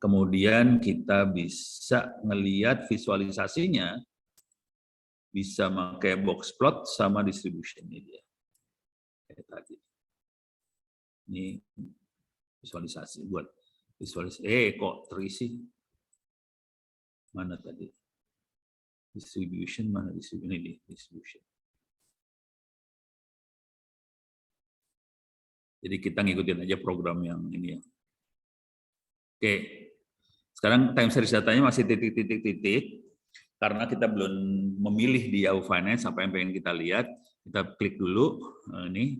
Kemudian kita bisa ngelihat visualisasinya, bisa pakai box plot sama distribution-nya dia. Kayak tadi. Ini visualisasi buat visualisasi. Kok terisi? Mana tadi? Distribution, mana distribution? Ini distribution. Jadi kita ngikutin aja program yang ini ya. Oke. Sekarang time series datanya masih titik-titik-titik. Karena kita belum memilih di Yahoo Finance apa yang pengen kita lihat, kita klik dulu. Ini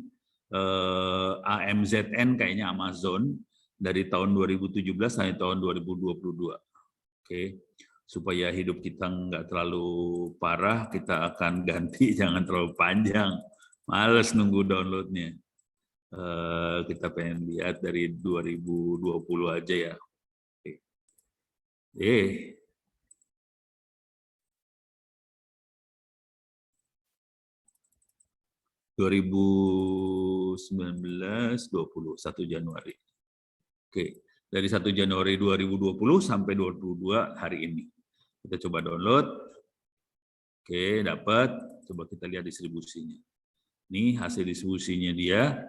AMZN kayaknya Amazon dari tahun 2017 sampai tahun 2022. Oke, supaya hidup kita nggak terlalu parah, kita akan ganti jangan terlalu panjang. Males nunggu downloadnya. Kita pengen lihat dari 2020 aja ya. Oke. 2019-20, 1 Januari. Oke, dari 1 Januari 2020 sampai 2022 hari ini. Kita coba download. Oke, dapat. Coba kita lihat distribusinya. Ini hasil distribusinya dia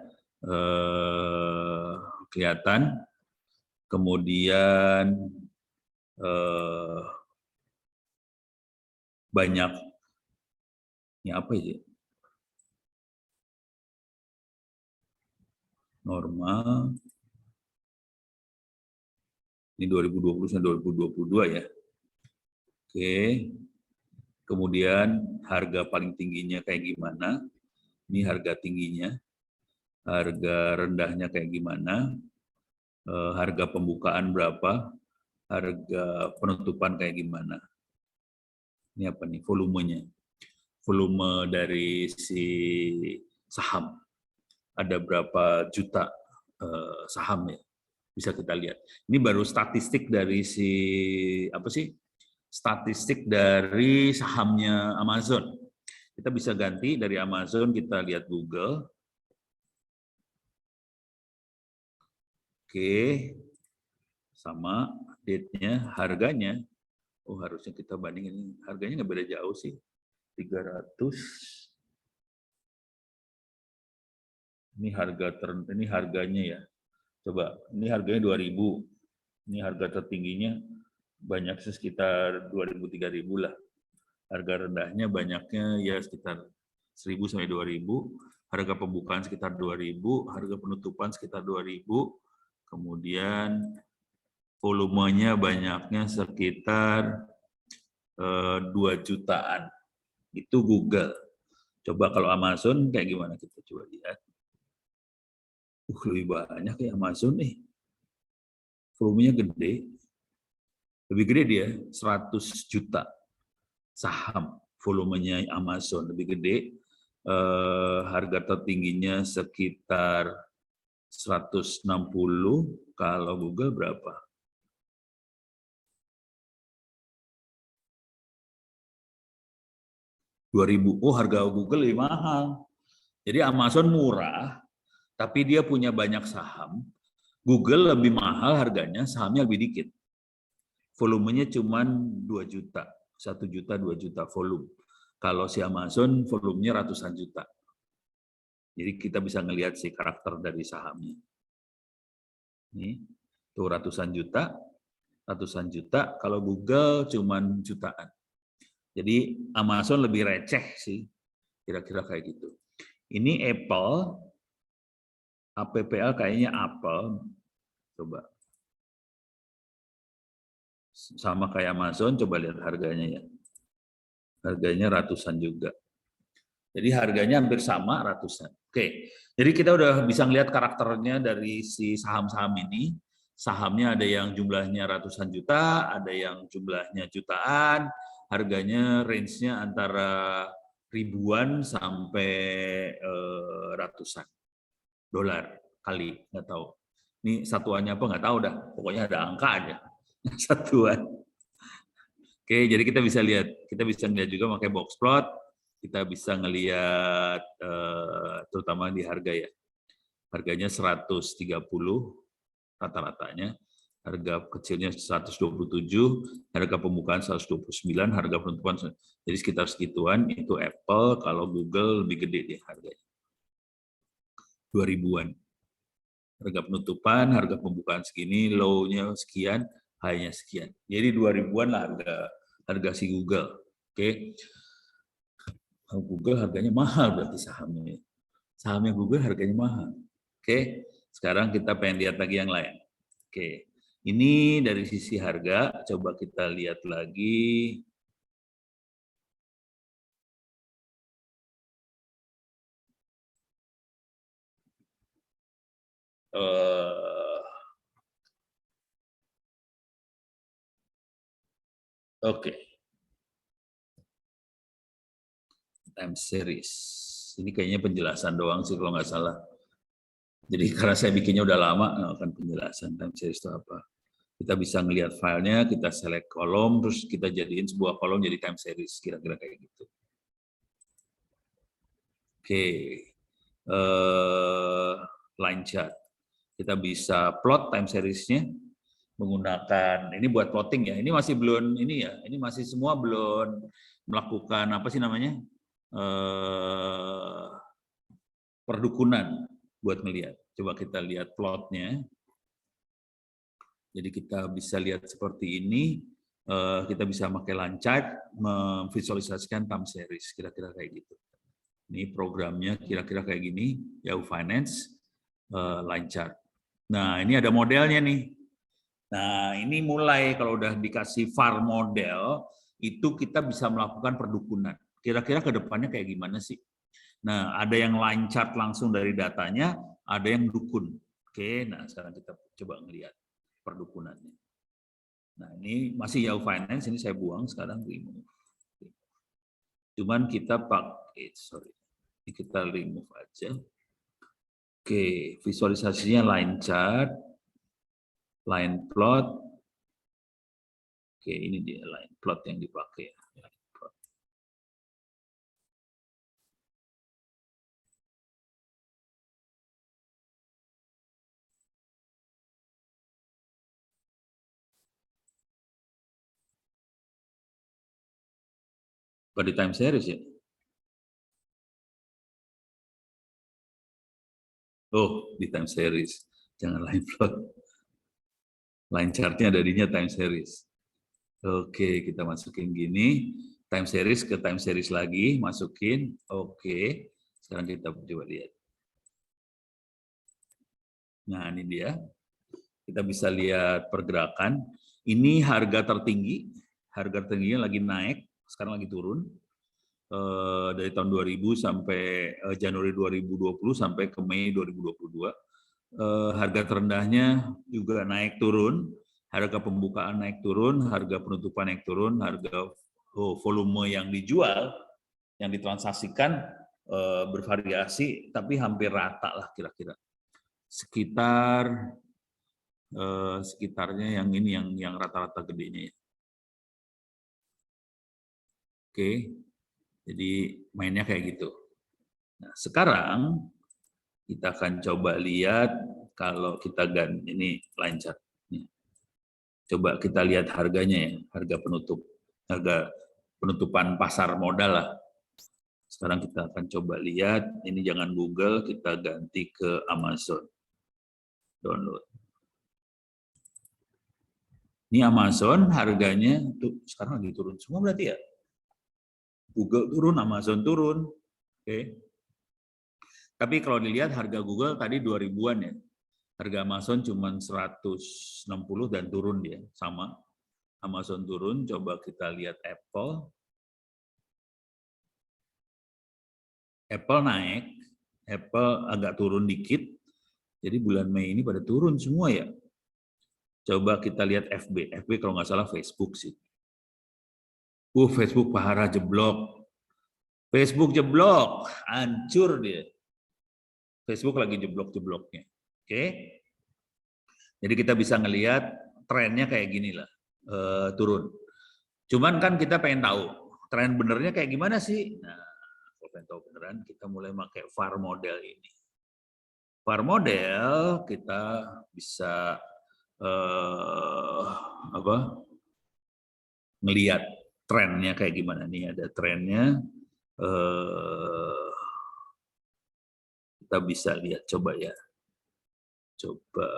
kelihatan. Kemudian banyak. Ini apa ya? Normal. Ini 2020 sampai 2022 ya. Oke. Kemudian harga paling tingginya kayak gimana? Ini harga tingginya. Harga rendahnya kayak gimana? Harga pembukaan berapa? Harga penutupan kayak gimana? Ini apa nih? Volumenya. Volume dari si saham. Ada berapa juta saham ya? Bisa kita lihat. Ini baru statistik dari si apa sih? Statistik dari sahamnya Amazon. Kita bisa ganti dari Amazon, kita lihat Google. Oke. Sama date-nya, harganya. Oh, harusnya kita bandingin. Harganya nggak beda jauh sih. 300. Ini harganya ya. Coba, ini harganya 2.000. Ini harga tertingginya banyak sekitar 2.000-3.000 lah. Harga rendahnya banyaknya ya sekitar 1.000 sampai 2.000. Harga pembukaan sekitar 2.000, harga penutupan sekitar 2.000. Kemudian volumenya banyaknya sekitar 2 jutaan. Itu Google. Coba kalau Amazon kayak gimana, kita coba lihat. Lebih banyak ya Amazon nih. Volumenya gede. Lebih gede dia, 100 juta saham volumenya Amazon. Lebih gede. Harga tertingginya sekitar 160. Kalau Google berapa? $2.000. Oh, harga Google lebih mahal. Jadi Amazon murah, tapi dia punya banyak saham. Google lebih mahal harganya, sahamnya lebih dikit. Volumenya cuma 2 juta, 1 juta, 2 juta volume. Kalau si Amazon volumenya ratusan juta. Jadi kita bisa ngelihat sih karakter dari sahamnya. Nih, tuh ratusan juta. Kalau Google cuma jutaan. Jadi Amazon lebih receh sih, kira-kira kayak gitu. Ini Apple, APPL kayaknya Apple, coba. Sama kayak Amazon, coba lihat harganya ya. Harganya ratusan juga. Jadi harganya hampir sama, ratusan. Oke, jadi kita udah bisa lihat karakternya dari si saham-saham ini. Sahamnya ada yang jumlahnya ratusan juta, ada yang jumlahnya jutaan, harganya range-nya antara ribuan sampai ratusan dolar kali, nggak tahu. Ini satuannya apa nggak tahu dah, pokoknya ada angka aja satuan. Oke, jadi kita bisa lihat juga pakai box plot, kita bisa ngelihat terutama di harga ya. Harganya 130 rata-ratanya. Harga kecilnya 127, harga pembukaan 129, harga penutupan. Jadi sekitar segituan, itu Apple, kalau Google lebih gede dia harganya. 2000-an. Harga penutupan, harga pembukaan segini, low-nya sekian, high-nya sekian. Jadi 2000-an lah harga si Google. Oke. Google harganya mahal berarti sahamnya. Sahamnya Google harganya mahal. Oke. Sekarang kita pengen lihat lagi yang lain. Oke. Ini dari sisi harga, coba kita lihat lagi. Oke. Time series. Ini kayaknya penjelasan doang sih kalau nggak salah. Jadi karena saya bikinnya udah lama, akan penjelasan time series itu apa. Kita bisa ngelihat filenya, kita select kolom, terus kita jadiin sebuah kolom jadi time series, kira-kira kayak gitu. Oke, line chart. Kita bisa plot time seriesnya menggunakan, ini buat plotting ya, ini masih belum, ini ya, ini masih semua belum melakukan, apa sih namanya, perdukunan buat melihat. Coba kita lihat plotnya. Jadi kita bisa lihat seperti ini, kita bisa pakai line chart, memvisualisasikan time series, kira-kira kayak gitu. Ini programnya kira-kira kayak gini, Yahoo Finance, line chart. Nah, ini ada modelnya nih. Nah, ini mulai kalau udah dikasih VAR model, itu kita bisa melakukan perdukunan. Kira-kira ke depannya kayak gimana sih? Nah, ada yang line chart langsung dari datanya, ada yang dukun. Oke, nah sekarang kita coba ngelihat perdukunannya. Nah, ini masih Yahoo Finance, ini saya buang sekarang, remove. Cuman kita pakai, ini kita remove aja. Oke, visualisasinya line chart, line plot. Oke, ini dia line plot yang dipakai. Di time series ya? Oh, di time series. Jangan line plot. Line chart-nya adanya time series. Oke, kita masukin gini. Time series ke time series lagi, masukin. Oke, sekarang kita coba lihat. Nah, ini dia. Kita bisa lihat pergerakan. Ini harga tertinggi. Harga tertingginya lagi naik, sekarang lagi turun. Dari tahun 2000 sampai Januari 2020 sampai ke Mei 2022. Harga terendahnya juga naik turun, harga pembukaan naik turun, harga penutupan naik turun, harga volume yang dijual, yang ditransaksikan bervariasi, tapi hampir rata lah kira-kira. Sekitarnya yang ini yang rata-rata gedenya ya. Oke. Jadi mainnya kayak gitu. Nah, sekarang kita akan coba lihat kalau kita ganti ini line chart. Coba kita lihat harganya ya, harga penutupan pasar modal lah. Sekarang kita akan coba lihat, ini jangan Google, kita ganti ke Amazon. Download. Ini Amazon harganya tuh sekarang lagi turun semua berarti ya. Google turun, Amazon turun. Oke. Tapi kalau dilihat harga Google tadi 2000-an ya. Harga Amazon cuma 160 dan turun dia, sama. Amazon turun, coba kita lihat Apple. Apple naik, Apple agak turun dikit. Jadi bulan Mei ini pada turun semua ya. Coba kita lihat FB. FB kalau nggak salah Facebook sih. Facebook parah jeblok. Facebook jeblok, hancur dia. Facebook lagi jeblok-jebloknya. Oke. Jadi kita bisa ngelihat trennya kayak gini lah, turun. Cuman kan kita pengen tahu tren benernya kayak gimana sih? Nah, kalau pengen tahu beneran, kita mulai pakai VAR model ini. VAR model kita bisa ngelihat trennya kayak gimana nih. Ada trennya, kita bisa lihat, coba ya, coba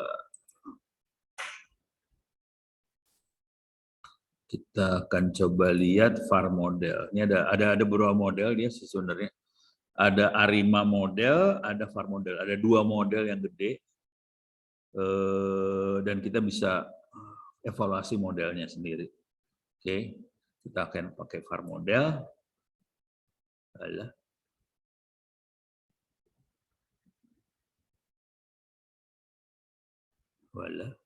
kita akan coba lihat VAR model. Ini ada beberapa model dia sebenarnya. Ada ARIMA model, ada VAR model. Ada 2 model yang gede. Dan kita bisa evaluasi modelnya sendiri. Oke, kita akan pakai VAR model. Alah. Walah.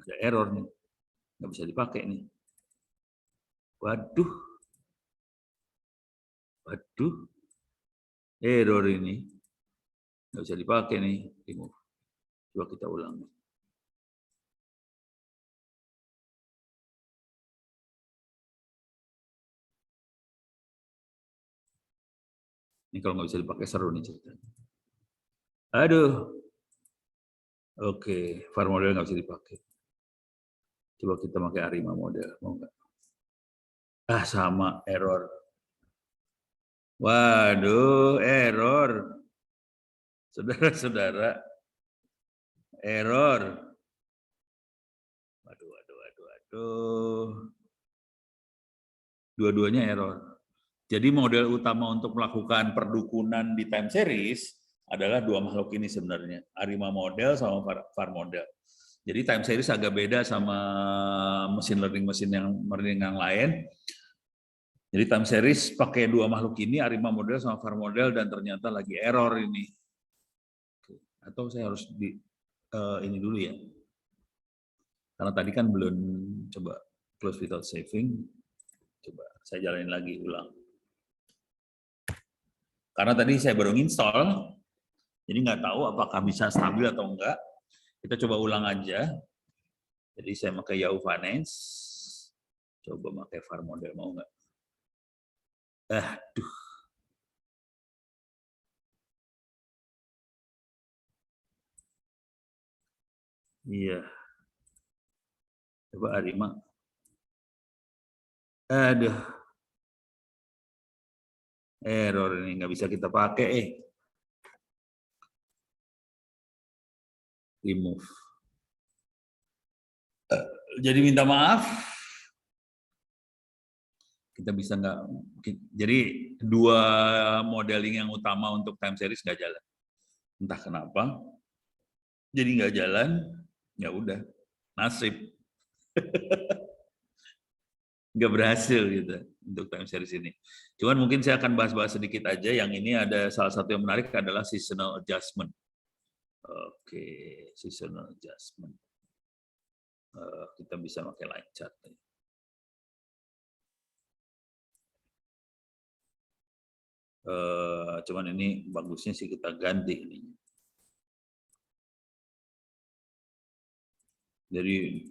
Ada error nih. Nggak bisa dipakai nih. Waduh. Waduh. Error ini. Nggak bisa dipakai nih. Remove. Coba kita ulang. Ini kalau nggak bisa dipakai seru nih ceritanya. Aduh. Oke, VAR model nggak bisa dipakai. Coba kita pakai ARIMA model, mau nggak? Ah, sama, error. Waduh, error. Saudara-saudara, error. Waduh. Dua-duanya error. Jadi model utama untuk melakukan perdukunan di time series adalah 2 makhluk ini sebenarnya, ARIMA model sama VAR model. Jadi time series agak beda sama mesin learning yang lain. Jadi time series pakai 2 makhluk ini, ARIMA model sama VAR model, dan ternyata lagi error ini. Atau saya harus ini dulu ya. Karena tadi kan belum coba close without saving. Coba saya jalanin lagi, ulang. Karena tadi saya baru install, jadi nggak tahu apakah bisa stabil atau enggak. Kita coba ulang aja. Jadi saya pakai Yahoo Finance. Coba pakai VAR model, mau nggak? Aduh. Iya. Coba ARIMA. Aduh. Error ini, nggak bisa kita pakai. Remove. Jadi minta maaf. Kita bisa nggak? Jadi 2 modeling yang utama untuk time series nggak jalan. Entah kenapa. Jadi nggak jalan. Ya udah, nasib. Nggak berhasil gitu untuk time series ini. Cuman mungkin saya akan bahas-bahas sedikit aja. Yang ini ada salah satu yang menarik adalah seasonal adjustment. Oke, seasonal adjustment. Kita bisa pakai line chart. Cuman ini bagusnya sih kita ganti ini. Jadi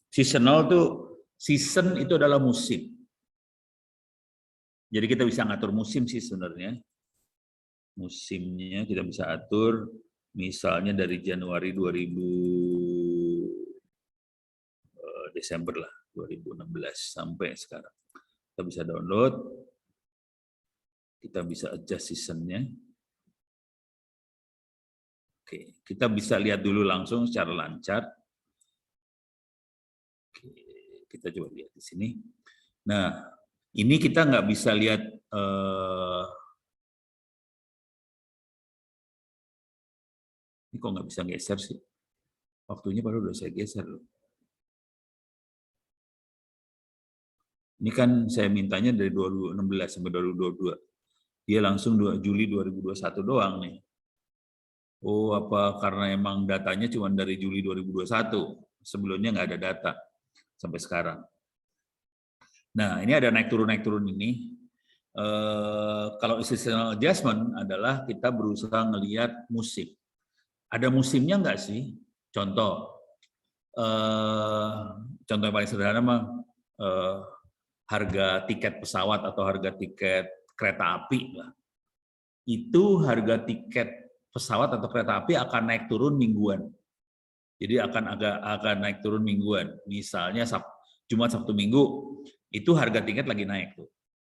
seasonal tuh, season itu adalah musim. Jadi kita bisa ngatur musim sih sebenarnya. Musimnya kita bisa atur, misalnya dari Januari 2000 Desember lah, 2016 sampai sekarang. Kita bisa download, kita bisa adjust seasonnya. Oke, kita bisa lihat dulu langsung secara lancar. Oke, kita coba lihat di sini. Nah, ini kita nggak bisa lihat ini kok nggak bisa geser sih? Waktunya baru udah saya geser loh. Ini kan saya mintanya dari 2016 sampai 2022. Dia langsung Juli 2021 doang nih. Oh, apa karena emang datanya cuma dari Juli 2021? Sebelumnya nggak ada data sampai sekarang. Nah, ini ada naik turun ini. Kalau seasonal adjustment adalah kita berusaha ngelihat musim. Ada musimnya nggak sih? Contoh yang paling sederhana mah harga tiket pesawat atau harga tiket kereta api lah. Itu harga tiket pesawat atau kereta api akan naik turun mingguan. Jadi akan naik turun mingguan. Misalnya Jumat, Sabtu, Minggu itu harga tiket lagi naik tuh.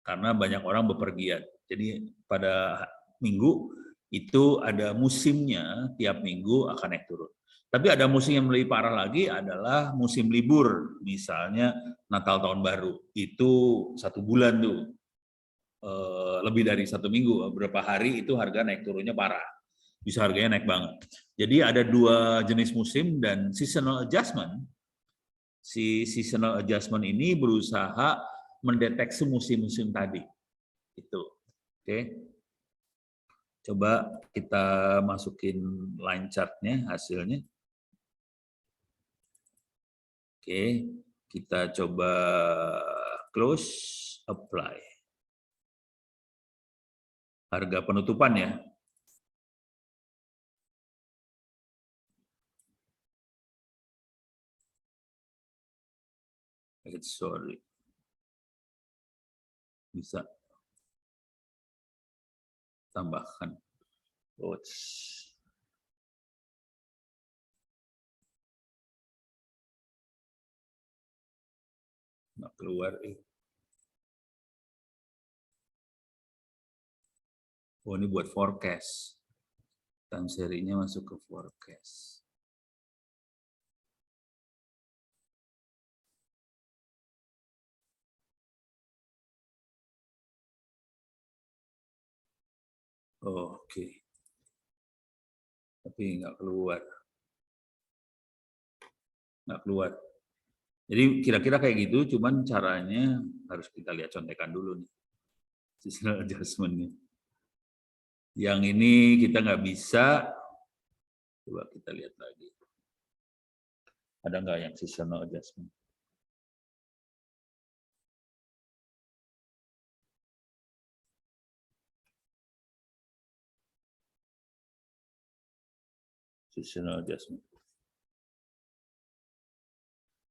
Karena banyak orang bepergian. Jadi pada minggu itu ada musimnya, tiap minggu akan naik turun. Tapi ada musim yang lebih parah lagi adalah musim libur, misalnya Natal Tahun Baru. Itu 1 bulan tuh, lebih dari 1 minggu, beberapa hari itu harga naik turunnya parah. Bisa harganya naik banget. Jadi ada 2 jenis musim dan seasonal adjustment. Si seasonal adjustment ini berusaha mendeteksi musim-musim tadi. Itu. Oke. Coba kita masukin line chart-nya hasilnya. Oke, kita coba close, apply. Harga penutupan ya. Sorry. Bisa tambahkan. Nggak keluar. Oh, ini buat forecast. Time serinya masuk ke forecast. Oh, oke. Tapi nggak keluar. Nggak keluar. Jadi kira-kira kayak gitu, cuman caranya harus kita lihat contekan dulu nih. Seasonal adjustment-nya. Yang ini kita nggak bisa. Coba kita lihat lagi. Ada nggak yang seasonal adjustment? Seasonal adjustment.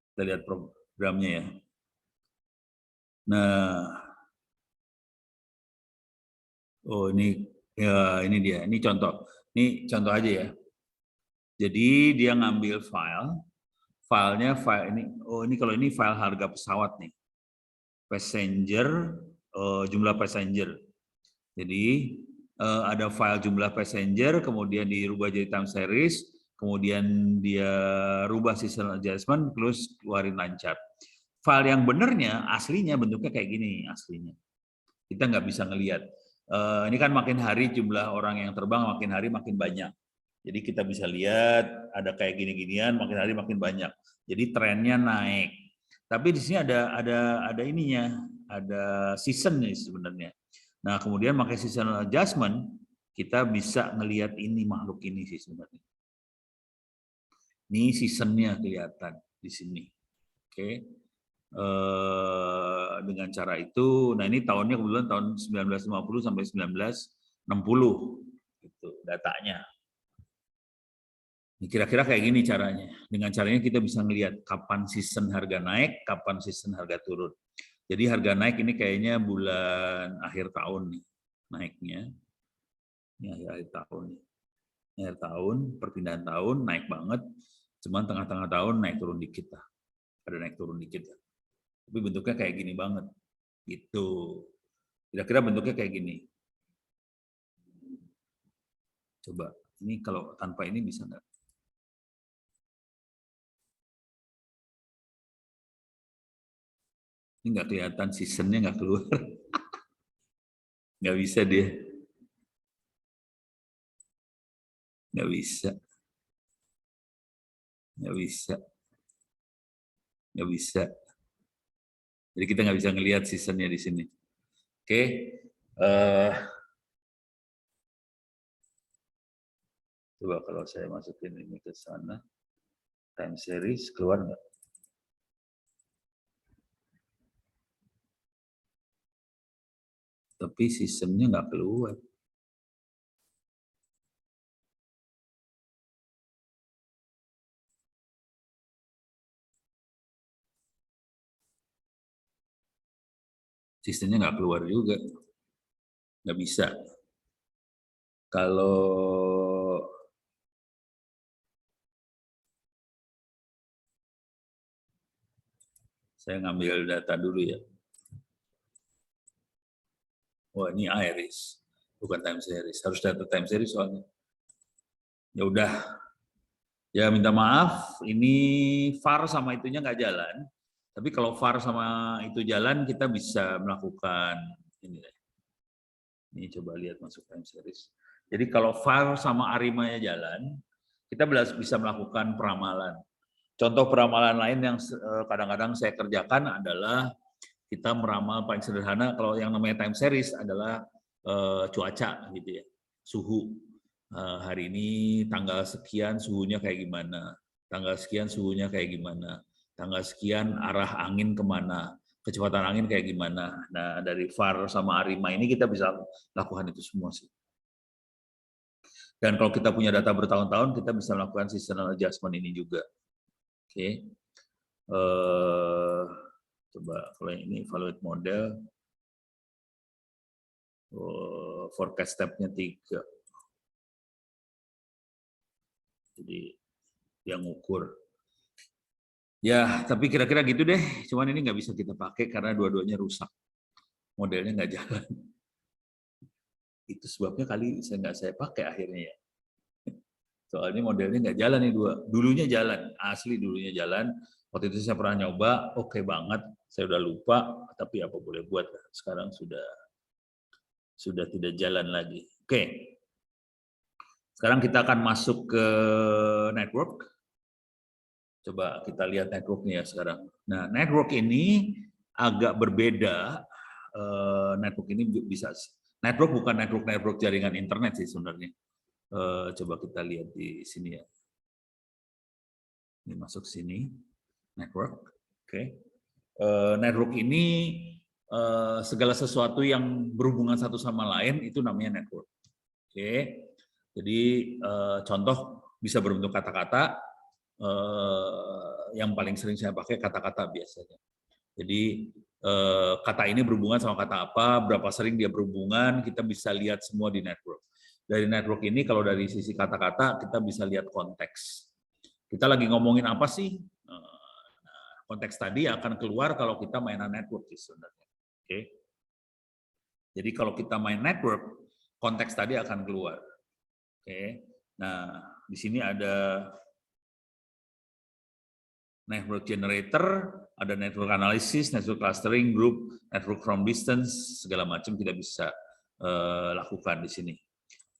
Kita lihat programnya ya. Nah, oh ini ya ini dia. Ini contoh. Ini contoh aja ya. Jadi dia ngambil filenya file ini. Oh ini kalau ini file harga pesawat nih. Passenger, jumlah passenger. Jadi ada file jumlah passenger, kemudian dirubah jadi time series, kemudian dia rubah seasonal adjustment, terus keluarin line chart. File yang benernya, aslinya bentuknya kayak gini, aslinya. Kita nggak bisa ngelihat. Ini kan makin hari jumlah orang yang terbang makin hari makin banyak. Jadi kita bisa lihat ada kayak gini-ginian, makin hari makin banyak. Jadi trennya naik. Tapi di sini ada ininya, ada season nih sebenarnya. Nah, kemudian pakai seasonal adjustment, kita bisa ngelihat ini makhluk ini sih sebenarnya. Ini seasonnya kelihatan di sini. Oke. Dengan cara itu, nah ini tahunnya kebetulan tahun 1950 sampai 1960 itu datanya. Kira-kira kayak gini caranya. Dengan caranya kita bisa melihat kapan season harga naik, kapan season harga turun. Jadi harga naik ini kayaknya bulan akhir tahun nih naiknya. Ini akhir tahun nih. Akhir tahun, perpindahan tahun naik banget. Cuman tengah-tengah tahun naik turun dikit lah. Ada naik turun dikit lah. Tapi bentuknya kayak gini banget. Gitu. Kira-kira bentuknya kayak gini. Coba, ini kalau tanpa ini bisa nggak? Ini nggak kelihatan, seasonnya nggak keluar. Nggak bisa dia. Nggak bisa. Nggak bisa. Nggak bisa. Jadi kita nggak bisa ngelihat seasonnya di sini. Oke. Coba kalau saya masukin ini ke sana. Time series, keluar nggak? Tapi seasonnya nggak keluar. Seasonnya nggak keluar juga. Nggak bisa. Kalau Saya ngambil data dulu ya. Wah, ini iris, bukan time series. Harus data time series soalnya. Ya udah. Ya minta maaf, ini VAR sama itunya nggak jalan. Tapi kalau VAR sama itu jalan, kita bisa melakukan ini. Ini coba lihat masuk time series. Jadi kalau VAR sama Arimanya jalan, kita bisa melakukan peramalan. Contoh peramalan lain yang kadang-kadang saya kerjakan adalah kita meramal paling sederhana kalau yang namanya time series adalah cuaca gitu ya, suhu. Hari ini tanggal sekian suhunya kayak gimana, tanggal sekian suhunya kayak gimana, tanggal sekian arah angin kemana, kecepatan angin kayak gimana. Nah dari VAR sama Arima ini kita bisa lakukan itu semua sih. Dan kalau kita punya data bertahun-tahun, kita bisa melakukan seasonal adjustment ini juga. Oke. Coba kalau ini evaluate model, forecast step-nya 3. Jadi yang ngukur. Ya, tapi kira-kira gitu deh. Cuman ini nggak bisa kita pakai karena dua-duanya rusak. Modelnya nggak jalan. Itu sebabnya kali saya pakai akhirnya ya. Soalnya modelnya nggak jalan nih dua. Dulunya jalan, asli dulunya jalan. Waktu itu saya pernah nyoba, oke banget. Saya udah lupa, tapi apa boleh buat. Sekarang sudah tidak jalan lagi. Oke. Sekarang kita akan masuk ke network. Coba kita lihat networknya sekarang. Nah, network ini agak berbeda. Network ini bisa, network bukan network jaringan internet sih sebenarnya. Coba kita lihat di sini ya. Ini masuk sini, network. Oke. Network ini segala sesuatu yang berhubungan satu sama lain itu namanya network. Oke. Jadi contoh bisa berbentuk kata-kata, yang paling sering saya pakai kata-kata biasanya. Jadi kata ini berhubungan sama kata apa, berapa sering dia berhubungan, kita bisa lihat semua di network. Dari network ini kalau dari sisi kata-kata kita bisa lihat konteks. Kita lagi ngomongin apa sih? Konteks tadi akan keluar kalau kita mainan network sebenarnya. Oke. Jadi kalau kita main network, konteks tadi akan keluar. Oke. Nah, di sini ada network generator, ada network analysis, network clustering, group, network from distance, segala macam kita bisa lakukan di sini.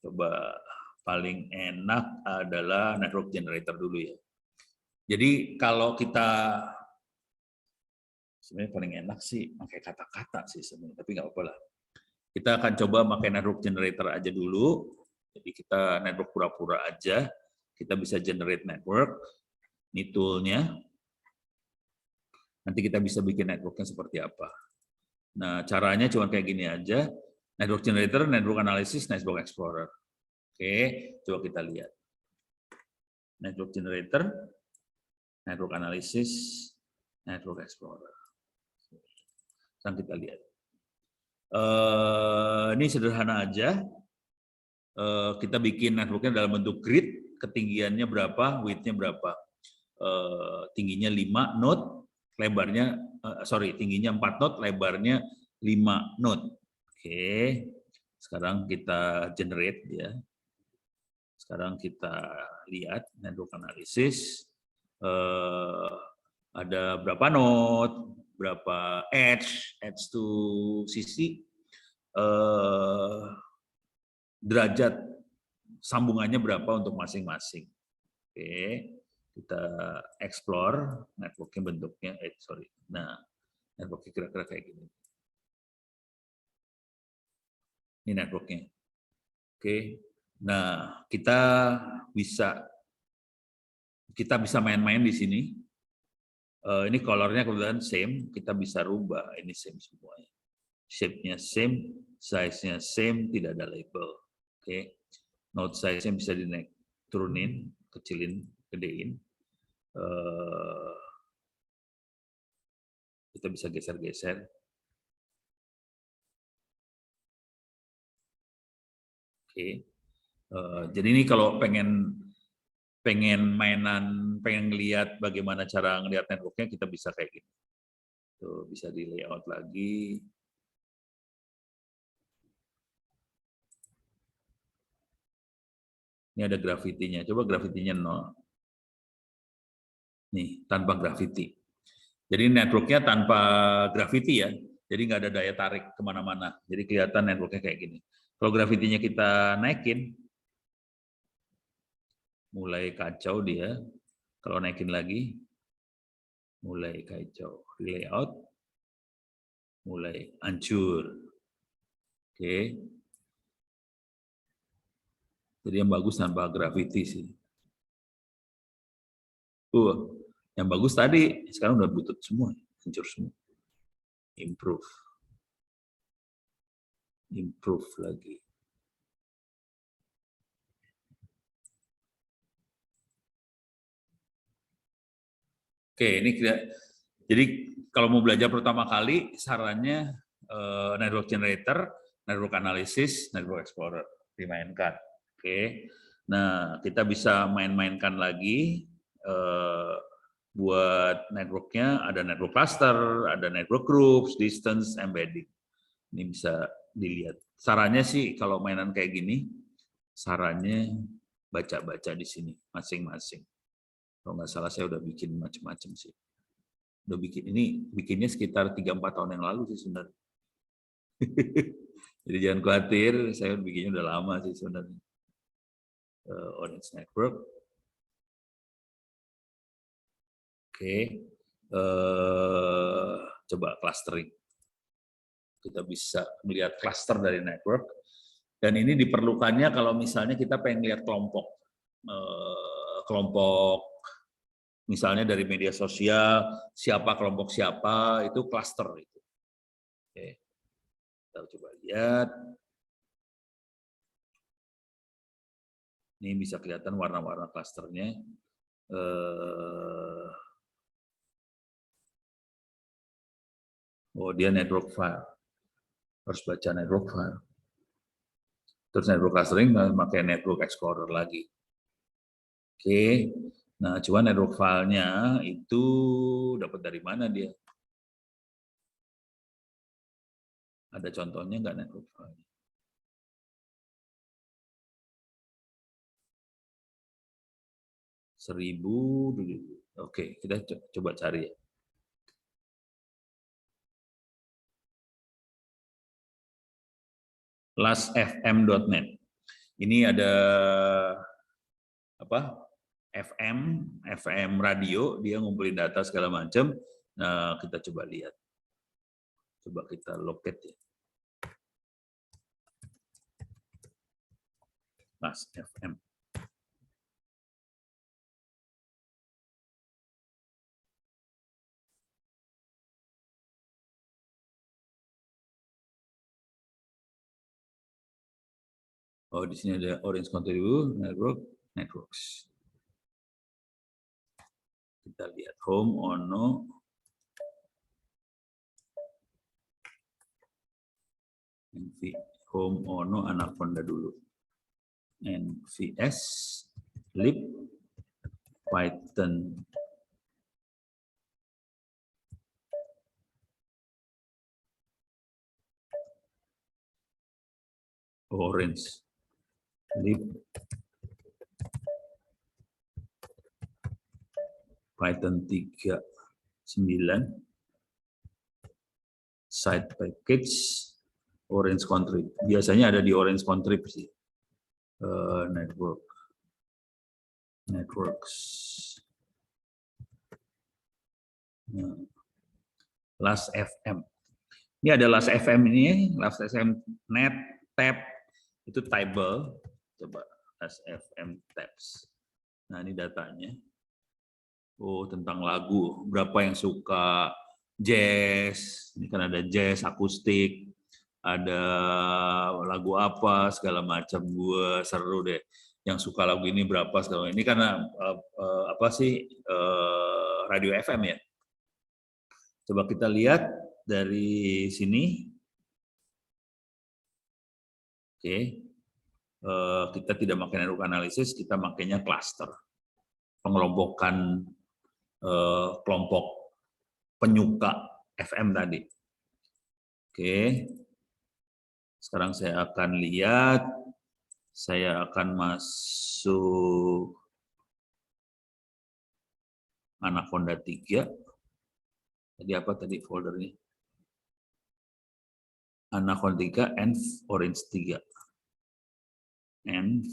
Coba paling enak adalah network generator dulu ya. Jadi kalau kita sebenarnya paling enak sih pakai kata-kata sih sebenarnya, tapi nggak apa-apa lah. Kita akan coba pakai network generator aja dulu. Jadi kita network pura-pura aja. Kita bisa generate network. Ini toolnya. Nanti kita bisa bikin networknya seperti apa. Nah, caranya cuma kayak gini aja. Network generator, network analysis, network explorer. Oke, coba kita lihat. Network generator, network analysis, network explorer. Sekarang kita lihat. Ini sederhana aja. Kita bikin networknya dalam bentuk grid, ketinggiannya berapa, width-nya berapa. Tingginya 5 node, lebarnya, tingginya 4 node, lebarnya 5 node. Oke, sekarang kita generate ya. Sekarang kita lihat network analysis. Ada berapa node, berapa edge to sisi, derajat sambungannya berapa untuk masing-masing. Oke, kita explore networknya bentuknya, Nah, networknya kira-kira kayak gini. Ini networknya. Oke, nah kita bisa main-main di sini. Ini colornya kebetulan same, kita bisa rubah. Ini same semuanya. Shape-nya same, size-nya same, tidak ada label. Oke, node size-nya bisa turunin, kecilin, gedein. Kita bisa geser-geser. Oke. Jadi ini kalau pengen mainan, pengen lihat bagaimana cara ngelihat networknya, kita bisa kayak gini. Tuh, bisa di layout lagi. Ini ada gravitinya. Coba gravitinya 0. Nih, tanpa gravity. Jadi networknya tanpa gravity ya. Jadi nggak ada daya tarik kemana-mana. Jadi kelihatan networknya kayak gini. Kalau gravitinya kita naikin, mulai kacau dia. Kalau naikin lagi, mulai kacau. Layout, mulai hancur. Oke. Jadi yang bagus tanpa gravity sih. Yang bagus tadi, sekarang udah butut semua, hancur semua. Improve lagi. Oke, ini jadi kalau mau belajar pertama kali, sarannya network generator, network analysis, network explorer dimainkan. Oke, nah kita bisa main-mainkan lagi buat networknya. Ada network cluster, ada network groups, distance, embedding. Ini bisa dilihat. Sarannya sih kalau mainan kayak gini, sarannya baca-baca di sini masing-masing. Kalau nggak salah saya udah bikin macam-macam sih. Udah bikinnya sekitar 3-4 tahun yang lalu sih sebenarnya. Jadi jangan khawatir, saya bikinnya udah lama sih sebenarnya. Orange Network. Oke. Coba clustering. Kita bisa melihat cluster dari network. Dan ini diperlukannya kalau misalnya kita pengen lihat kelompok misalnya dari media sosial, siapa kelompok siapa, itu cluster itu. Oke. Kita coba lihat. Ini bisa kelihatan warna-warna clusternya. Oh, dia network file. Harus baca network file. Terus network clustering pakai network explorer lagi. Oke. Nah, cuma network filenya itu dapat dari mana dia? Ada contohnya nggak network file? Seribu. Oke, kita coba cari ya. lastfm.net. Ini ada apa? FM radio, dia ngumpulin data segala macam. Nah, kita coba lihat. Coba kita locate ya. lastfm. Oh, di sini ada Orange Contribute Networks. Kita lihat home, ono, home, ono, Anaconda dulu. NVS, lib, Python. Orange, lib, Python 39, site package, Orange Contrib. Biasanya ada di Orange Contrib sih. Networks. lastfm. Ini ada lastfm ini, lastfm net tab itu table. Coba lastfm tabs. Nah, ini datanya. Oh, tentang lagu. Berapa yang suka jazz? Ini kan ada jazz akustik, ada lagu apa segala macam. Gue seru deh. Yang suka lagu ini berapa segala. Ini karena apa sih radio FM ya. Coba kita lihat dari sini. Oke. Kita tidak pakai network analysis, kita makainya cluster. Pengelompokan kelompok penyuka FM tadi. Oke. Sekarang saya akan lihat, saya akan masuk Anaconda 3. Tadi apa tadi foldernya? Anaconda 3, ENV Orange 3. ENV,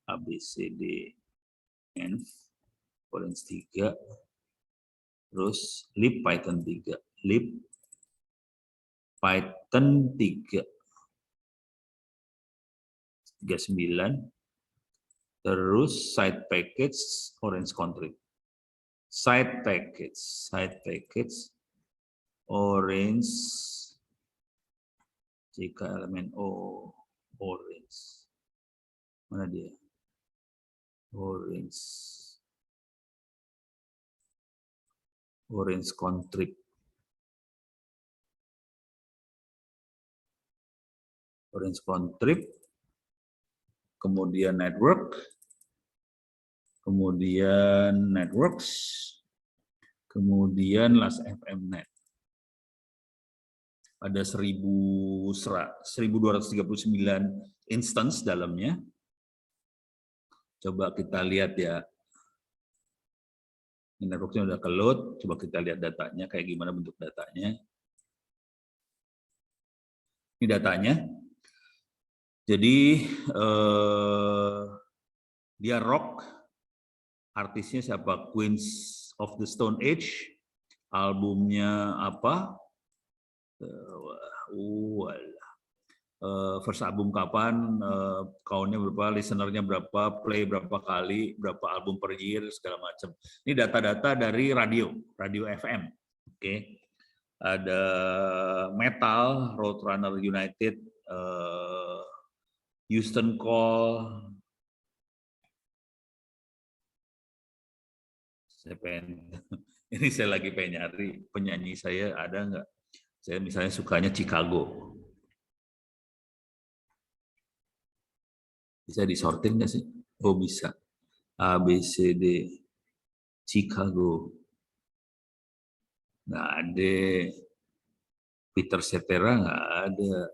ABCD, ENV Orange 3. Terus lib Python 3. Lib Python 3. 39. Terus side package Orange Contrib. Side package Orange jika elemen O Orange. Mana dia? Orange Contrib. Orange Contrib. Kemudian network. Kemudian networks. Kemudian lastfmnet. Ada 1239 instance dalamnya. Coba kita lihat ya. Ini networknya udah ke load, coba kita lihat datanya, kayak gimana bentuk datanya. Ini datanya. Jadi dia rock, artisnya siapa? Queens of the Stone Age, albumnya apa? First album kapan, count-nya berapa, listener-nya berapa, play berapa kali, berapa album per year, segala macam. Ini data-data dari radio FM. Oke. Ada Metal, Roadrunner United, Houston Call. Ini saya lagi pengen nyari penyanyi saya, ada nggak? Saya misalnya sukanya Chicago. Bisa disortir nggak sih? Oh bisa. A, B, C, D. Chicago. Nggak ada. Peter Cetera nggak ada.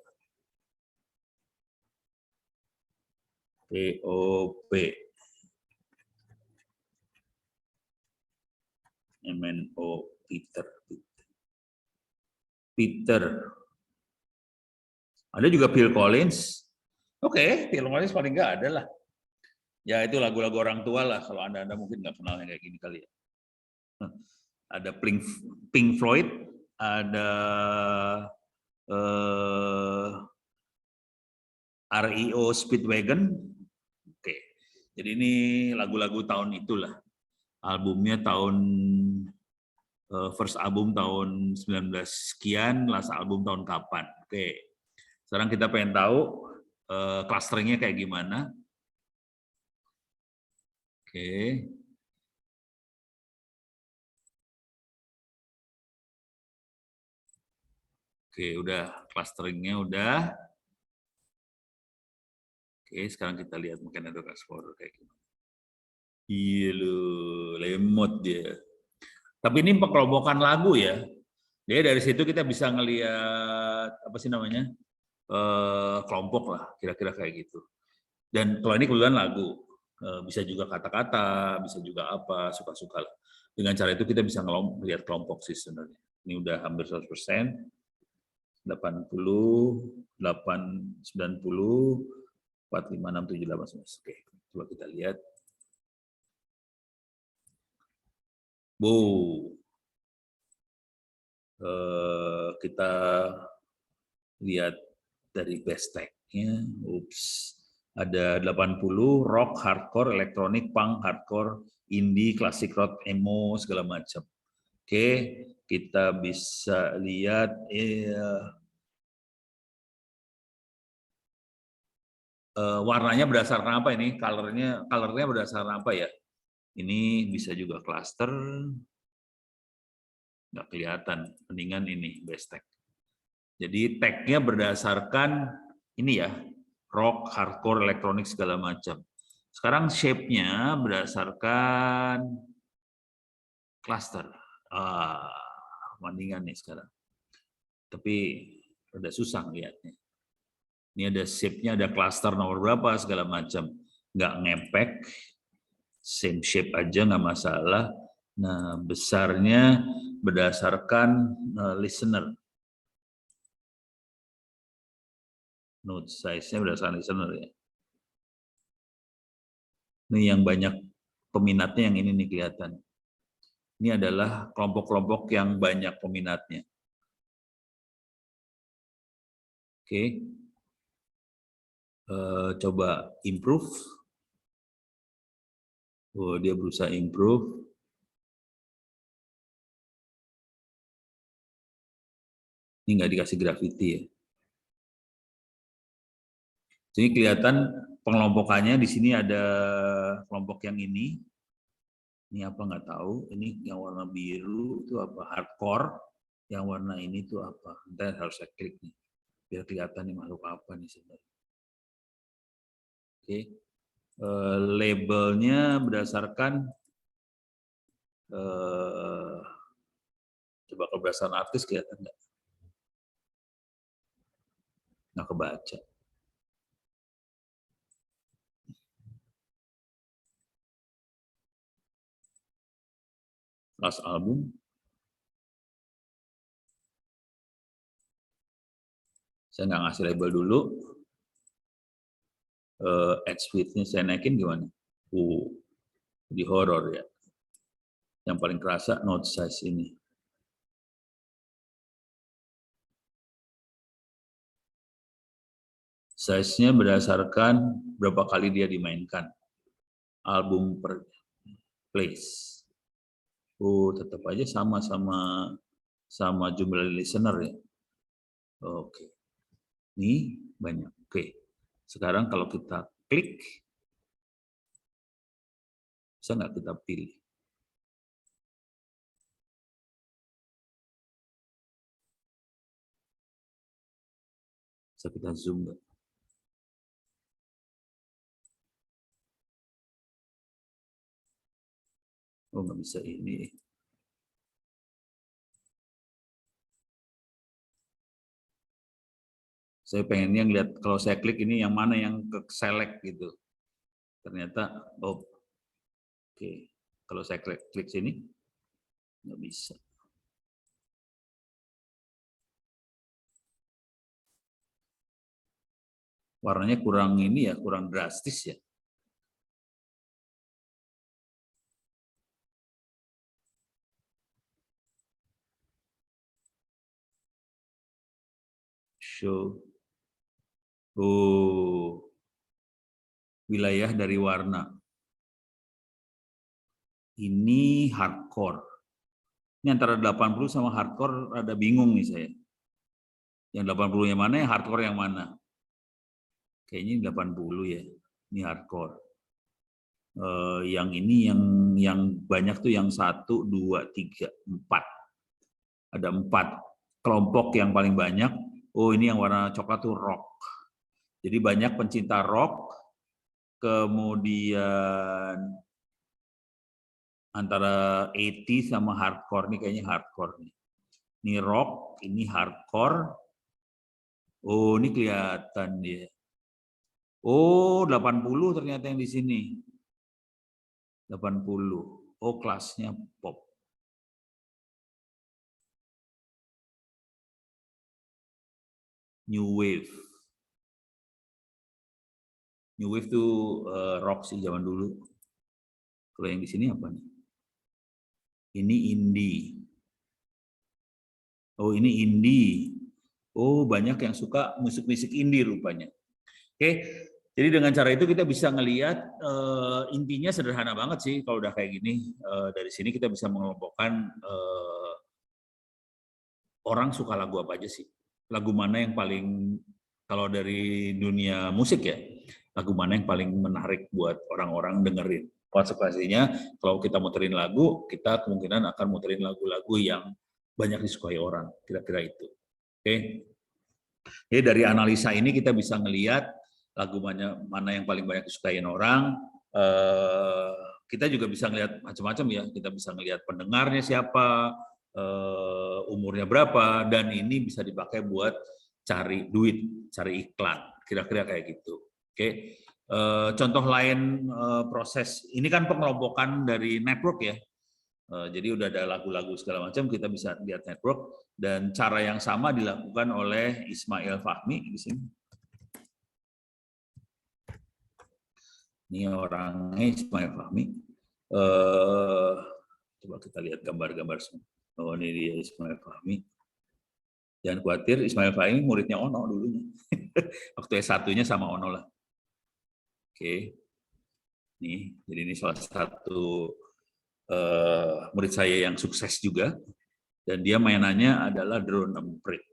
POP. MNO Peter. Ada juga Phil Collins. Oke, Phil Collins paling nggak ada lah. Ya itu lagu-lagu orang tua lah. Kalau Anda mungkin nggak kenalnya kayak gini kali ya. Ada Pink Floyd, ada REO Speedwagon. Oke. Jadi ini lagu-lagu tahun itulah. Albumnya tahun first album tahun 19 sekian, last album tahun kapan. Oke. Sekarang kita pengen tahu clusteringnya kayak gimana. Oke. Oke, udah clusteringnya udah. Oke, sekarang kita lihat mungkin ada Explorer kayak gimana. Iya loh, lemot dia. Tapi ini pengelompokan lagu ya. Jadi dari situ kita bisa ngelihat apa sih namanya? Kelompok lah, kira-kira kayak gitu. Dan kalau ini kebetulan lagu, bisa juga kata-kata, bisa juga apa, suka-suka lah. Dengan cara itu kita bisa melihat kelompok sih sebenarnya. Ini udah hampir 100%, 80, 8, 90, 4, 5, 6, 7, 8, 9. Oke, coba kita lihat. Kita lihat dari best tag-nya. Ada 80, rock, hardcore, elektronik, punk, hardcore, indie, classic rock, emo, segala macam. Oke, kita bisa lihat warnanya berdasarkan apa ini? Colornya berdasarkan apa ya? Ini bisa juga cluster, nggak kelihatan. Mendingan ini best tag. Jadi tag-nya berdasarkan ini ya, rock, hardcore, elektronik segala macam. Sekarang shape-nya berdasarkan cluster. perbandingan nih sekarang. Tapi udah susah lihatnya. Ini ada shape-nya, ada cluster nomor berapa, segala macam. Nggak ngepek, same shape aja nggak masalah. Nah, besarnya berdasarkan listener. Node size-nya berdasarkan listener ya. Ini yang banyak peminatnya yang ini nih kelihatan. Ini adalah kelompok-kelompok yang banyak peminatnya. Oke. Coba improve. Oh, dia berusaha improve. Ini nggak dikasih graffiti ya. Jadi kelihatan pengelompokannya di sini ada kelompok yang ini. Ini apa nggak tahu. Ini yang warna biru itu apa? Hardcore. Yang warna ini itu apa? Nanti harus saya klik nih. Biar kelihatan nih makhluk apa nih sebenarnya. Oke. Labelnya berdasarkan coba kalau berdasarkan artis kelihatan nggak? Nggak kebaca. Last album. Saya nggak ngasih label dulu. Edge width-nya saya naikin gimana? Di horror ya. Yang paling kerasa node size ini. Size-nya berdasarkan berapa kali dia dimainkan. Album per place. Tetap aja sama jumlah listener ya. Oke. Ini banyak. Oke. Sekarang kalau kita klik, bisa nggak kita pilih? Bisa kita zoom nggak? Oh, nggak bisa ini. Saya pengennya ngeliat kalau saya klik ini yang mana yang ke select gitu. Ternyata, oke. Kalau saya klik sini, nggak bisa. Warnanya kurang ini ya, kurang drastis ya. Show. Wilayah dari warna. Ini hardcore. Ini antara 80 sama hardcore ada bingung nih saya. Yang 80 yang mana, yang hardcore yang mana? Kayaknya 80 ya. Ini hardcore. Yang ini yang banyak tuh yang 1, 2, 3, 4. Ada 4 kelompok yang paling banyak. Ini yang warna coklat tuh rock. Jadi banyak pencinta rock. Kemudian antara 80 sama hardcore nih, kayaknya hardcore nih. Ini rock, ini hardcore. Ini kelihatan dia. 80 ternyata yang di sini. 80. Kelasnya pop. New Wave. New Wave tuh rock sih zaman dulu. Kalau yang di sini apa nih? Ini indie. Ini indie. Banyak yang suka musik-musik indie rupanya. Oke, jadi dengan cara itu kita bisa ngelihat intinya sederhana banget sih kalau udah kayak gini. Dari sini kita bisa mengelompokkan orang suka lagu apa aja sih. Lagu mana yang paling, kalau dari dunia musik ya, lagu mana yang paling menarik buat orang-orang dengerin. Konsekuensinya kalau kita muterin lagu, kita kemungkinan akan muterin lagu-lagu yang banyak disukai orang, kira-kira itu. Oke. Jadi dari analisa ini kita bisa ngelihat lagu mana yang paling banyak disukai orang. Kita juga bisa ngelihat macam-macam ya. Kita bisa ngelihat pendengarnya siapa, umurnya berapa, dan ini bisa dipakai buat cari duit, cari iklan, kira-kira kayak gitu. Oke. Contoh lain proses ini kan pengelompokan dari network ya. Jadi udah ada lagu-lagu segala macam, kita bisa lihat network, dan cara yang sama dilakukan oleh Ismail Fahmi di sini. Ini orangnya Ismail Fahmi. Coba kita lihat gambar-gambar semua. Oh, ini dia Ismail Fahmi. Jangan khawatir, Ismail Fahmi muridnya Ono dulunya. Waktu S1-nya sama Ono lah. Oke. Nih, jadi ini salah satu murid saya yang sukses juga, dan dia mainannya adalah drone emprit.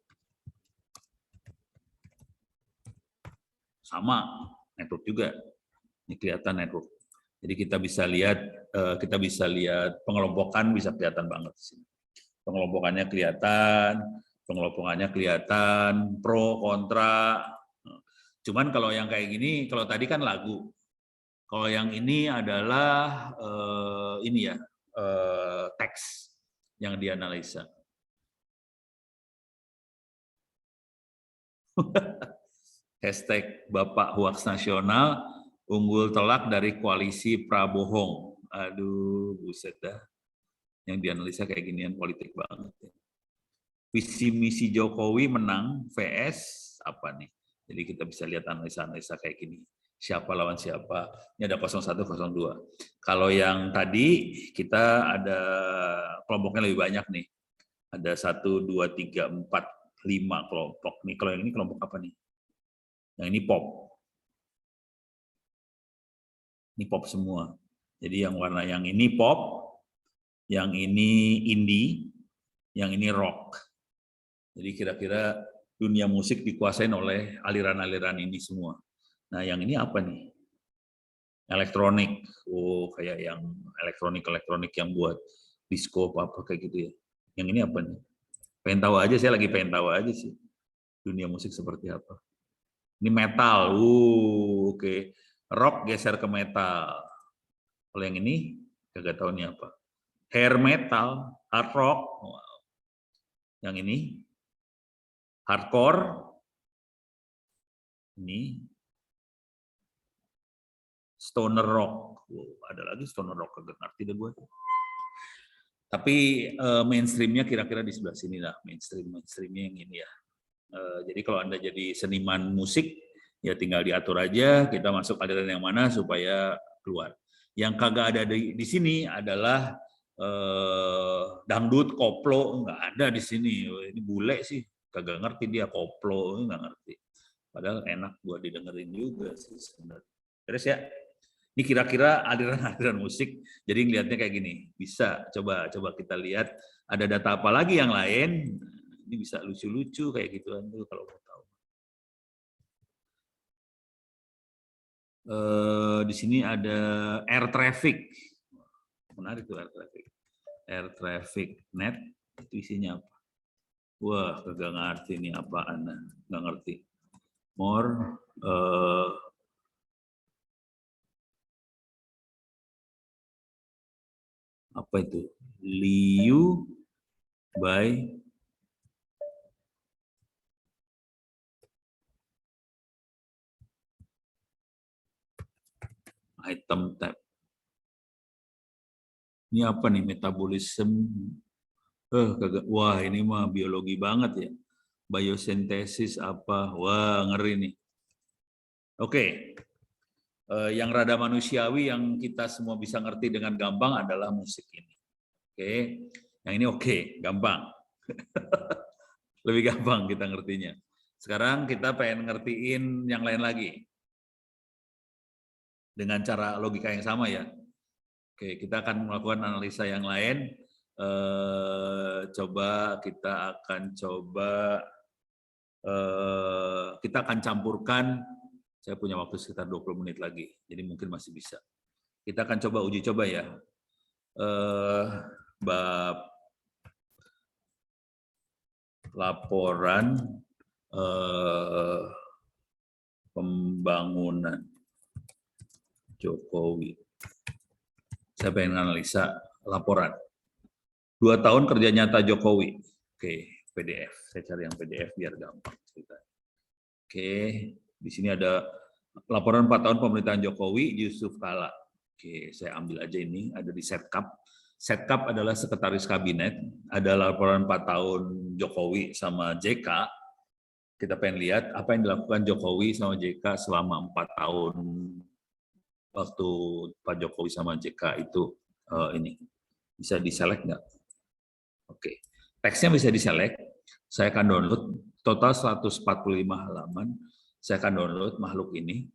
Sama network juga, ini kelihatan network. Jadi kita bisa lihat pengelompokan, bisa kelihatan banget di sini. Pengelompokannya kelihatan, pro kontra. Cuman kalau yang kayak gini, kalau tadi kan lagu. Kalau yang ini adalah teks yang dianalisa. Hashtag Bapak Hoaks Nasional unggul telak dari koalisi Prabohong. Aduh, buset dah. Yang dianalisa kayak ginian politik banget. Visi misi Jokowi menang vs apa nih? Jadi kita bisa lihat analisa-analisa kayak gini. Siapa lawan siapa? Ini ada 01, 02. Kalau yang tadi kita ada kelompoknya lebih banyak nih. Ada 1, 2, 3, 4, 5 kelompok. Nih kalau yang ini kelompok apa nih? Yang ini pop. Ini pop semua. Jadi yang warna yang ini pop, yang ini indie, yang ini rock. Jadi kira-kira dunia musik dikuasain oleh aliran-aliran ini semua. Nah, yang ini apa nih? Elektronik. Oh, kayak yang elektronik yang buat disco apa kayak gitu ya. Yang ini apa nih? Pengen tahu aja, saya lagi pengen tahu aja sih. Dunia musik seperti apa. Ini metal. Oke. Rock geser ke metal. Kalau yang ini, kagak tahu nih apa. Hair metal, hard rock. Wow. Yang ini, hardcore. Ini stoner rock. Ada lagi stoner rock, kagak ngerti deh gue. Tapi mainstreamnya kira-kira di sebelah sini lah, mainstreamnya yang ini ya. Jadi kalau Anda jadi seniman musik, ya tinggal diatur aja kita masuk aliran yang mana supaya keluar. Yang kagak ada di sini adalah dangdut, koplo, nggak ada di sini. Ini bule sih, kagak ngerti dia koplo, nggak ngerti. Padahal enak buat didengerin juga sih sebenarnya. Terus ya, ini kira-kira aliran-aliran musik. Jadi ngelihatnya kayak gini. Bisa coba kita lihat. Ada data apa lagi yang lain? Ini bisa lucu-lucu kayak gituan tuh kalau mau tahu. Di sini ada air traffic. Menarik tuh air traffic. Air traffic net itu isinya apa? Wah, kagak ngerti ini apaan. Nggak ngerti. More apa itu? Liu by item tab. Ini apa nih, metabolisme? Wah, ini mah biologi banget ya. Biosintesis apa? Wah, ngeri nih. Oke. Yang rada manusiawi yang kita semua bisa ngerti dengan gampang adalah musik ini. Oke. Yang ini oke, gampang. Lebih gampang kita ngertinya. Sekarang kita pengen ngertiin yang lain lagi. Dengan cara logika yang sama ya. Oke, kita akan melakukan analisa yang lain. Kita akan campurkan, saya punya waktu sekitar 20 menit lagi, jadi mungkin masih bisa. Kita akan coba uji coba ya. Bab laporan pembangunan Jokowi. Saya pengen analisa laporan. 2 tahun kerja nyata Jokowi. Oke, PDF. Saya cari yang PDF biar gampang cerita. Oke, di sini ada laporan 4 tahun pemerintahan Jokowi, Yusuf Kala. Oke, saya ambil aja ini, ada di Setcap. Setcap adalah sekretaris kabinet, ada laporan 4 tahun Jokowi sama JK. Kita pengen lihat apa yang dilakukan Jokowi sama JK selama 4 tahun waktu Pak Jokowi sama JK itu ini. Bisa di-select nggak? Oke, teksnya bisa di-select. Saya akan download total 145 halaman. Saya akan download makhluk ini.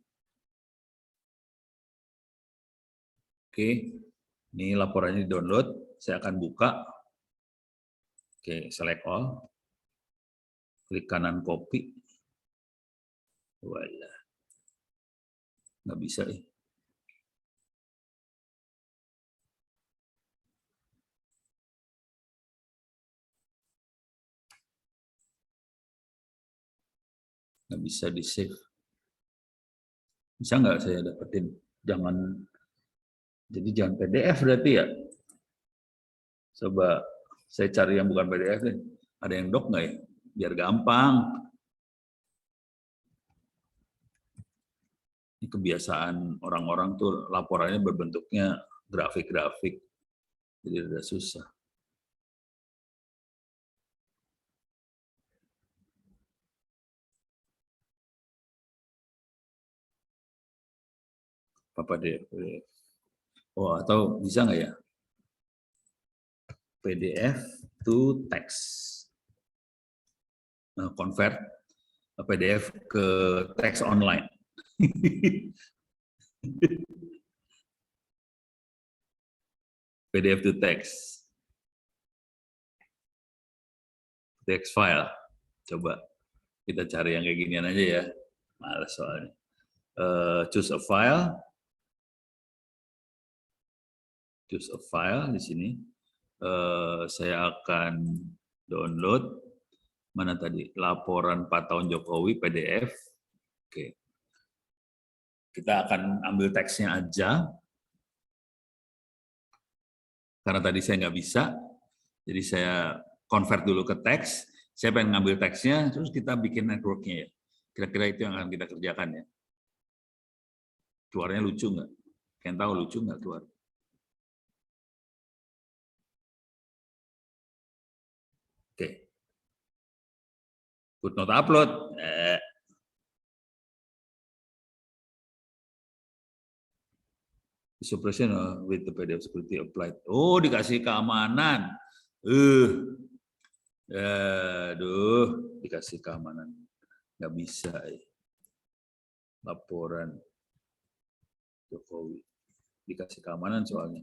Oke, ini laporannya di-download. Saya akan buka. Oke, select all. Klik kanan copy. Walah, nggak bisa ya. Nggak bisa di-save. Bisa nggak saya dapetin? Jadi jangan PDF berarti ya. Coba saya cari yang bukan PDF nih. Ada yang doc nggak ya? Biar gampang. Ini kebiasaan orang-orang tuh laporannya berbentuknya grafik-grafik. Jadi udah susah. Apa PDF? Oh, atau bisa nggak ya? PDF to text. Nah, convert PDF ke teks online. PDF to text. Text file. Coba kita cari yang kayak ginian aja ya. Males soalnya. Choose a file. Choose a file di sini. Saya akan download mana tadi laporan 4 tahun Jokowi PDF. Oke. Kita akan ambil teksnya aja. Karena tadi saya nggak bisa, jadi saya convert dulu ke teks. Saya pengen ngambil teksnya, terus kita bikin networknya ya. Kira-kira itu yang akan kita kerjakan ya. Keluarnya lucu nggak? Kalian tahu lucu nggak keluar? Oke. Footnote upload. Suppression with the PDF security applied. Oh, dikasih keamanan. Aduh, dikasih keamanan. Nggak bisa ya. Laporan Jokowi. Dikasih keamanan soalnya.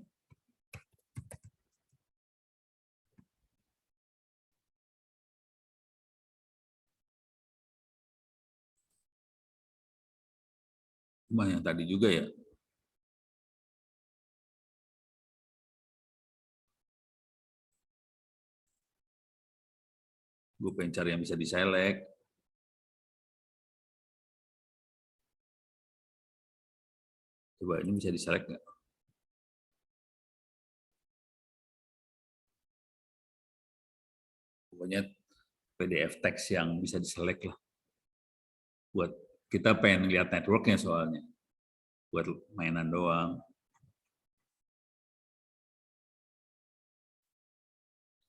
Cuma yang tadi juga ya. Gue pengen cari yang bisa diselect. Coba ini bisa diselect nggak? Pokoknya PDF teks yang bisa diselect lah. Buat kita pengen lihat networknya soalnya. Buat mainan doang.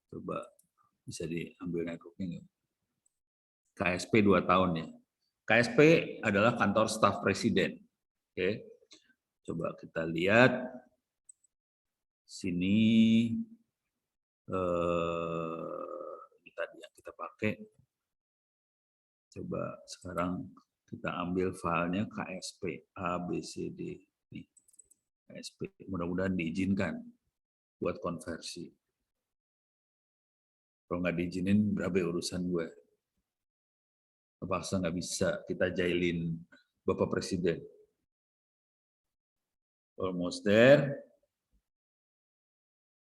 Coba bisa diambil networknya nggak? KSP 2 tahun ya. KSP adalah kantor staf presiden. Oke. Coba kita lihat sini ini tadi yang kita pakai. Coba sekarang kita ambil filenya KSP ABCD. Nih, KSP. Mudah-mudahan diizinkan buat konversi. Kalau nggak diizinin, berapa urusan gue? Terpaksa nggak bisa kita jailin Bapak Presiden. Almost there.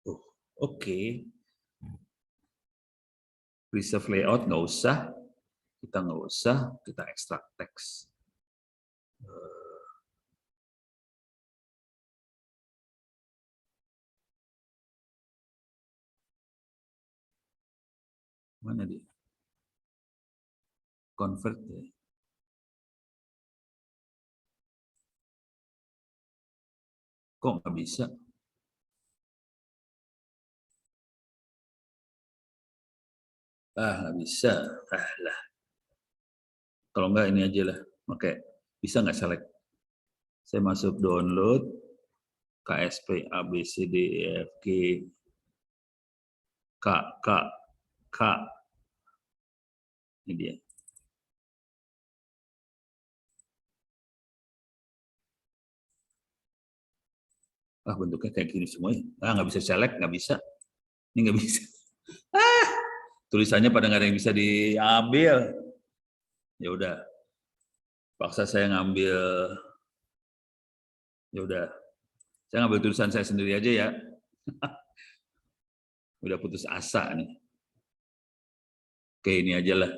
Oh, oke. Preserve layout nggak usah. Kita nggak usah, kita ekstrak teks. Mana dia? Convert ya. Kok nggak bisa? Nggak bisa. Lah. Kalau nggak ini aja lah. Oke, bisa nggak select? Saya masuk download, KSP A B C D E F G K K. Ini dia. Bentuknya kayak gini semuanya. Nggak bisa select, nggak bisa. Ini nggak bisa. Tulisannya pada nggak ada yang bisa diambil. Ya udah, paksa saya ngambil. Ya udah, saya ngambil tulisan saya sendiri aja ya. Udah putus asa nih. Oke, ini aja lah.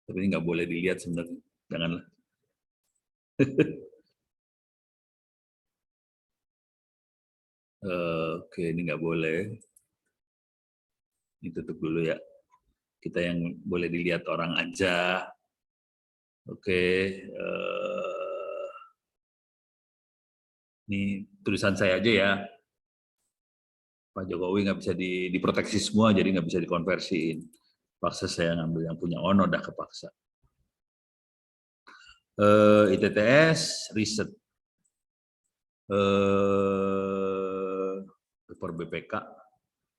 Tapi ini nggak boleh dilihat sebenarnya. Janganlah. Oke, ini nggak boleh. Ini tutup dulu ya. Kita yang boleh dilihat orang aja. Oke. Ini tulisan saya aja ya. Pak Jokowi nggak bisa diproteksi semua, jadi nggak bisa dikonversiin. Paksa saya ngambil yang punya Ono, dah kepaksa. ITTS, riset. Per BPK.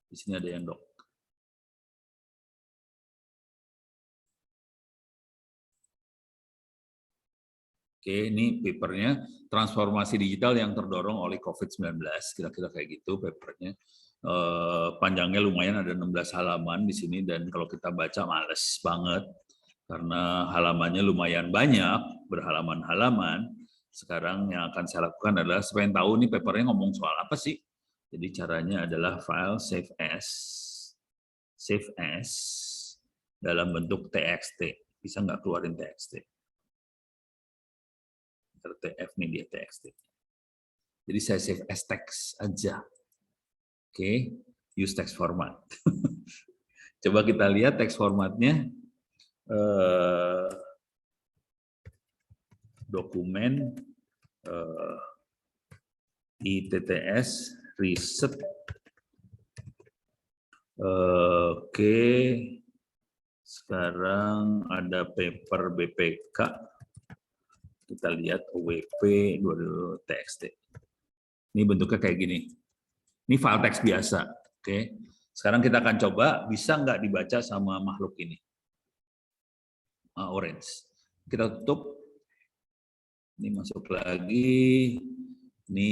Di sini ada yang dok. Oke, ini papernya transformasi digital yang terdorong oleh COVID-19, kira-kira kayak gitu papernya. Panjangnya lumayan, ada 16 halaman di sini, dan kalau kita baca males banget karena halamannya lumayan banyak, berhalaman-halaman. Sekarang yang akan saya lakukan adalah supaya tahu nih papernya ngomong soal apa sih. Jadi caranya adalah file save as dalam bentuk TXT. Bisa nggak keluarin TXT? TF nih dia TXT. Jadi saya save as text aja. Oke, use text format. Coba kita lihat text formatnya. Dokumen ITTS riset. Oke, sekarang ada paper BPK. Kita lihat OWP 22 TXT. Ini bentuknya kayak gini. Ini file teks biasa. Oke. Sekarang kita akan coba bisa nggak dibaca sama makhluk ini. Orange. Kita tutup. Ini masuk lagi. Ini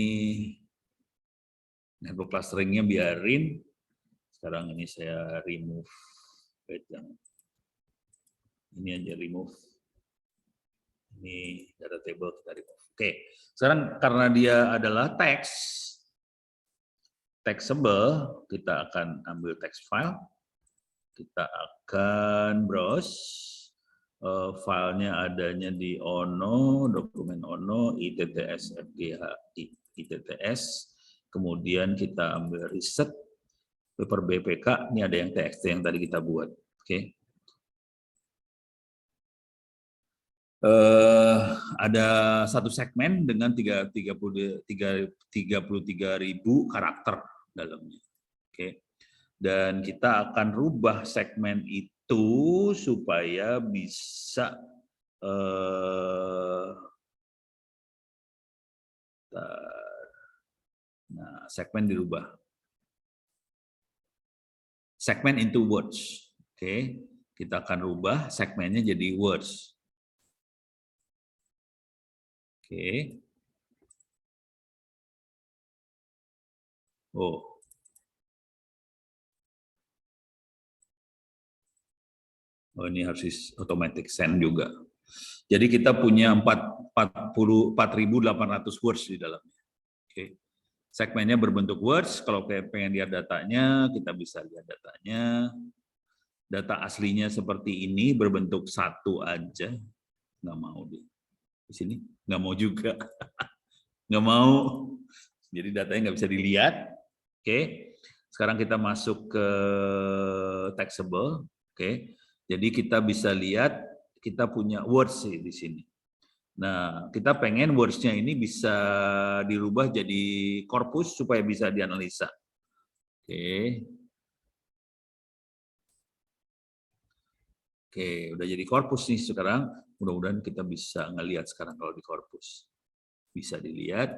network clusteringnya biarin. Sekarang ini saya remove. Ini aja remove. Ini data table kita remove. Oke. Sekarang karena dia adalah teks, textable, kita akan ambil text file, kita akan browse, filenya adanya di Ono, dokumen Ono, ITTS FGH ITTS, kemudian kita ambil riset, paper BPK, ini ada yang TXT yang tadi kita buat. Oke. Ada satu segmen dengan 33.000 karakter dalamnya. Oke. Dan kita akan rubah segmen itu supaya bisa segmen dirubah. Segmen into words. Oke. Kita akan rubah segmennya jadi words. Oke. Oh. Oh, ini harus automatic send juga. Jadi kita punya 4.800 words di dalamnya. Oke. Segmennya berbentuk words. Kalau pengen lihat datanya, kita bisa lihat datanya. Data aslinya seperti ini, berbentuk satu aja. Nggak mau di sini, nggak mau juga. Nggak mau. Jadi datanya nggak bisa dilihat. Oke. Sekarang kita masuk ke taxable. Oke. Jadi kita bisa lihat kita punya words di sini. Nah, kita pengen words-nya ini bisa dirubah jadi korpus supaya bisa dianalisa. Oke. Oke, udah jadi korpus nih sekarang. Mudah-mudahan kita bisa ngelihat sekarang kalau di korpus. Bisa dilihat.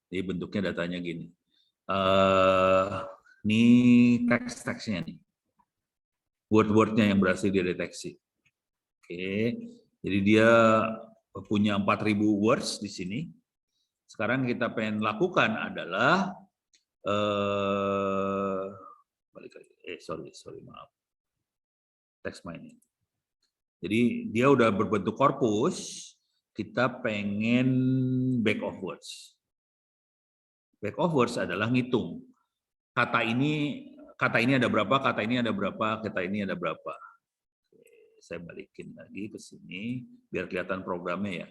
Jadi bentuknya datanya gini. Ini teks-teksnya nih. Word-wordnya yang berhasil dideteksi. Oke, jadi dia punya 4.000 words di sini. Sekarang kita pengen lakukan adalah balik lagi. Sorry, maaf. Text mining. Jadi dia udah berbentuk korpus, kita pengen back of words. Back of words adalah ngitung. Kata ini ada berapa, kata ini ada berapa, kata ini ada berapa. Saya balikin lagi ke sini biar kelihatan programnya ya.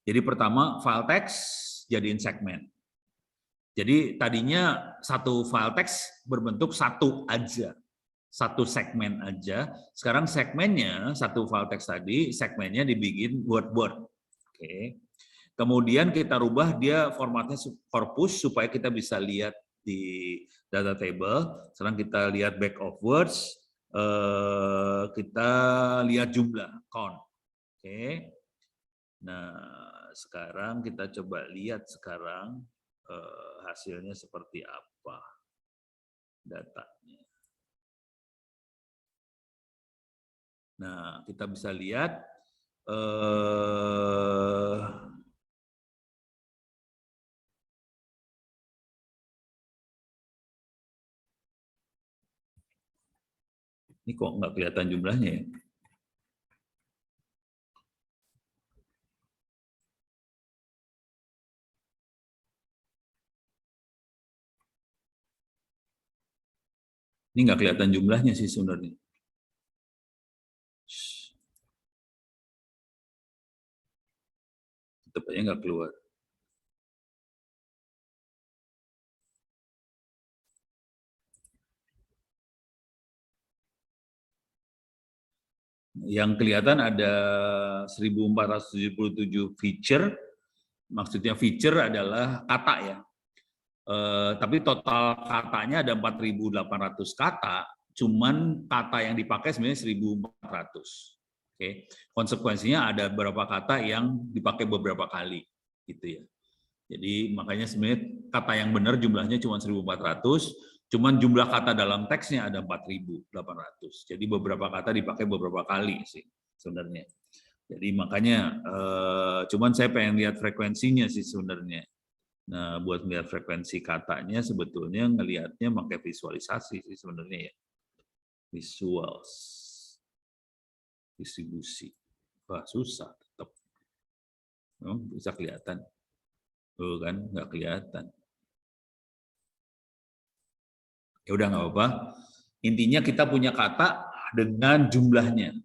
Jadi pertama file text jadiin segmen. Jadi tadinya satu file text berbentuk satu aja, satu segmen aja. Sekarang segmennya satu file text tadi segmennya dibikin word-word. Oke. Kemudian kita rubah dia formatnya korpus supaya kita bisa lihat di data table. Sekarang kita lihat back of words. Kita lihat jumlah count. Oke. Nah, sekarang kita coba lihat sekarang hasilnya seperti apa datanya. Nah, kita bisa lihat ini kok nggak kelihatan jumlahnya ya? Ini nggak kelihatan jumlahnya sih sebenarnya. Tetap aja nggak keluar. Yang kelihatan ada 1477 feature, maksudnya feature adalah kata ya. Tapi total katanya ada 4.800 kata, cuman kata yang dipakai sebenarnya 1.400. Oke, konsekuensinya ada beberapa kata yang dipakai beberapa kali, gitu ya. Jadi makanya sebenarnya kata yang benar jumlahnya cuma 1.400, cuman jumlah kata dalam teksnya ada 4.800. Jadi beberapa kata dipakai beberapa kali sih sebenarnya. Jadi makanya cuman saya pengen lihat frekuensinya sih sebenarnya. Nah, buat melihat frekuensi katanya sebetulnya ngelihatnya pakai visualisasi sih sebenarnya ya. Visuals. Distribusi. Wah, susah tetap. Memang bisa kelihatan. Tuh kan, nggak kelihatan. Ya udah nggak apa-apa. Intinya kita punya kata dengan jumlahnya.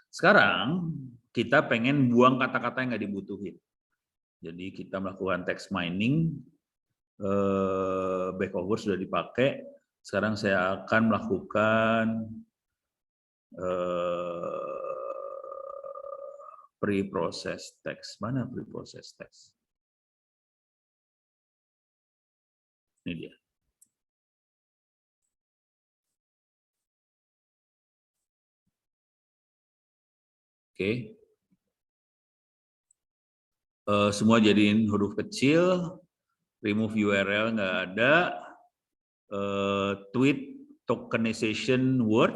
Sekarang kita pengen buang kata-kata yang nggak dibutuhin. Jadi kita melakukan text mining, back of words sudah dipakai. Sekarang saya akan melakukan pre-process text. Mana pre-process text? Ini dia. Oke. Semua jadiin huruf kecil, remove URL nggak ada, tweet tokenization word,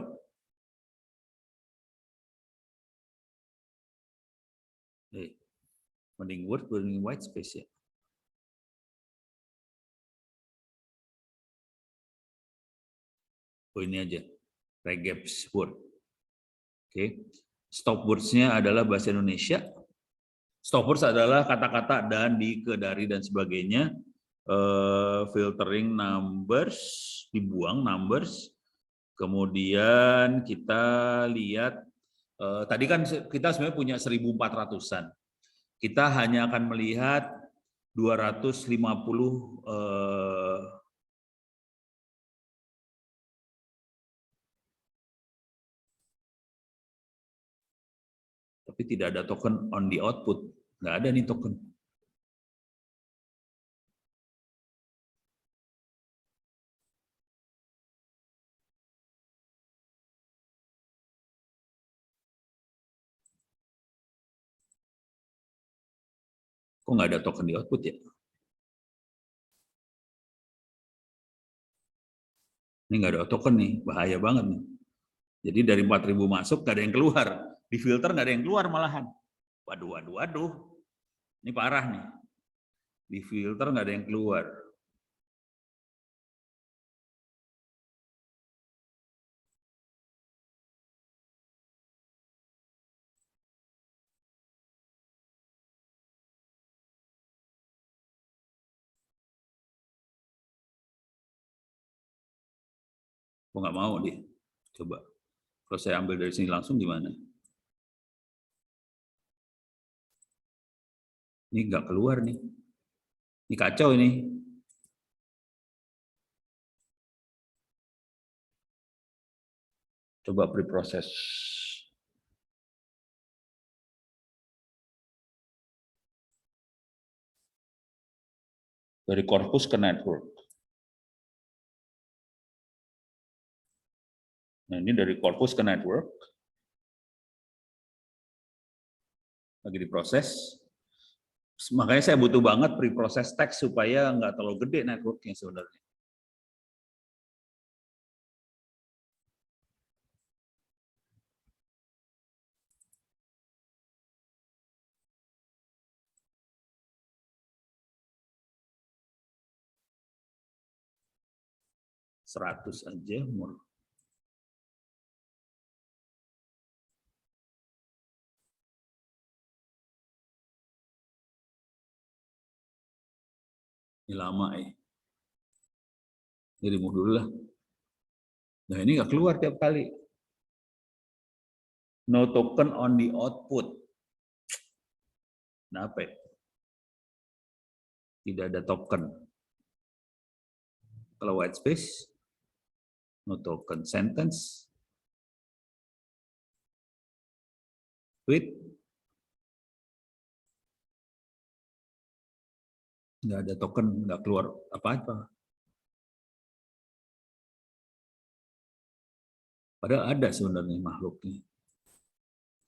mending word, mending white space ya. Oh ini aja, regex word. Oke, stop words-nya adalah bahasa Indonesia. Stop words adalah kata-kata dan, di, ke, dari, dan sebagainya. Filtering numbers, dibuang numbers. Kemudian kita lihat, tadi kan kita sebenarnya punya 1.400-an. Kita hanya akan melihat 250 Tapi tidak ada token on the output. Nggak ada nih token. Kok nggak ada token di output ya? Ini nggak ada token nih, bahaya banget nih. Jadi dari 4.000 masuk nggak ada yang keluar. Di filter nggak ada yang keluar malahan. Waduh, waduh, waduh. Ini parah nih. Di filter nggak ada yang keluar. Kok nggak mau dia? Coba. Kalau saya ambil dari sini langsung gimana? Ini nggak keluar nih. Ini kacau ini. Coba preproses. Dari corpus ke network. Nah, ini dari corpus ke network. Lagi diproses. Makanya saya butuh banget preproses teks supaya nggak terlalu gede networknya sebenarnya. Seratus aja, ini lama ya. Jadi remove dulu lah. Nah ini nggak keluar tiap kali. No token on the output. Kenapa ya? Tidak ada token. Kalau white space, no token. Sentence, tweet, nggak ada token, nggak keluar apa-apa. Padahal ada sebenarnya makhluknya.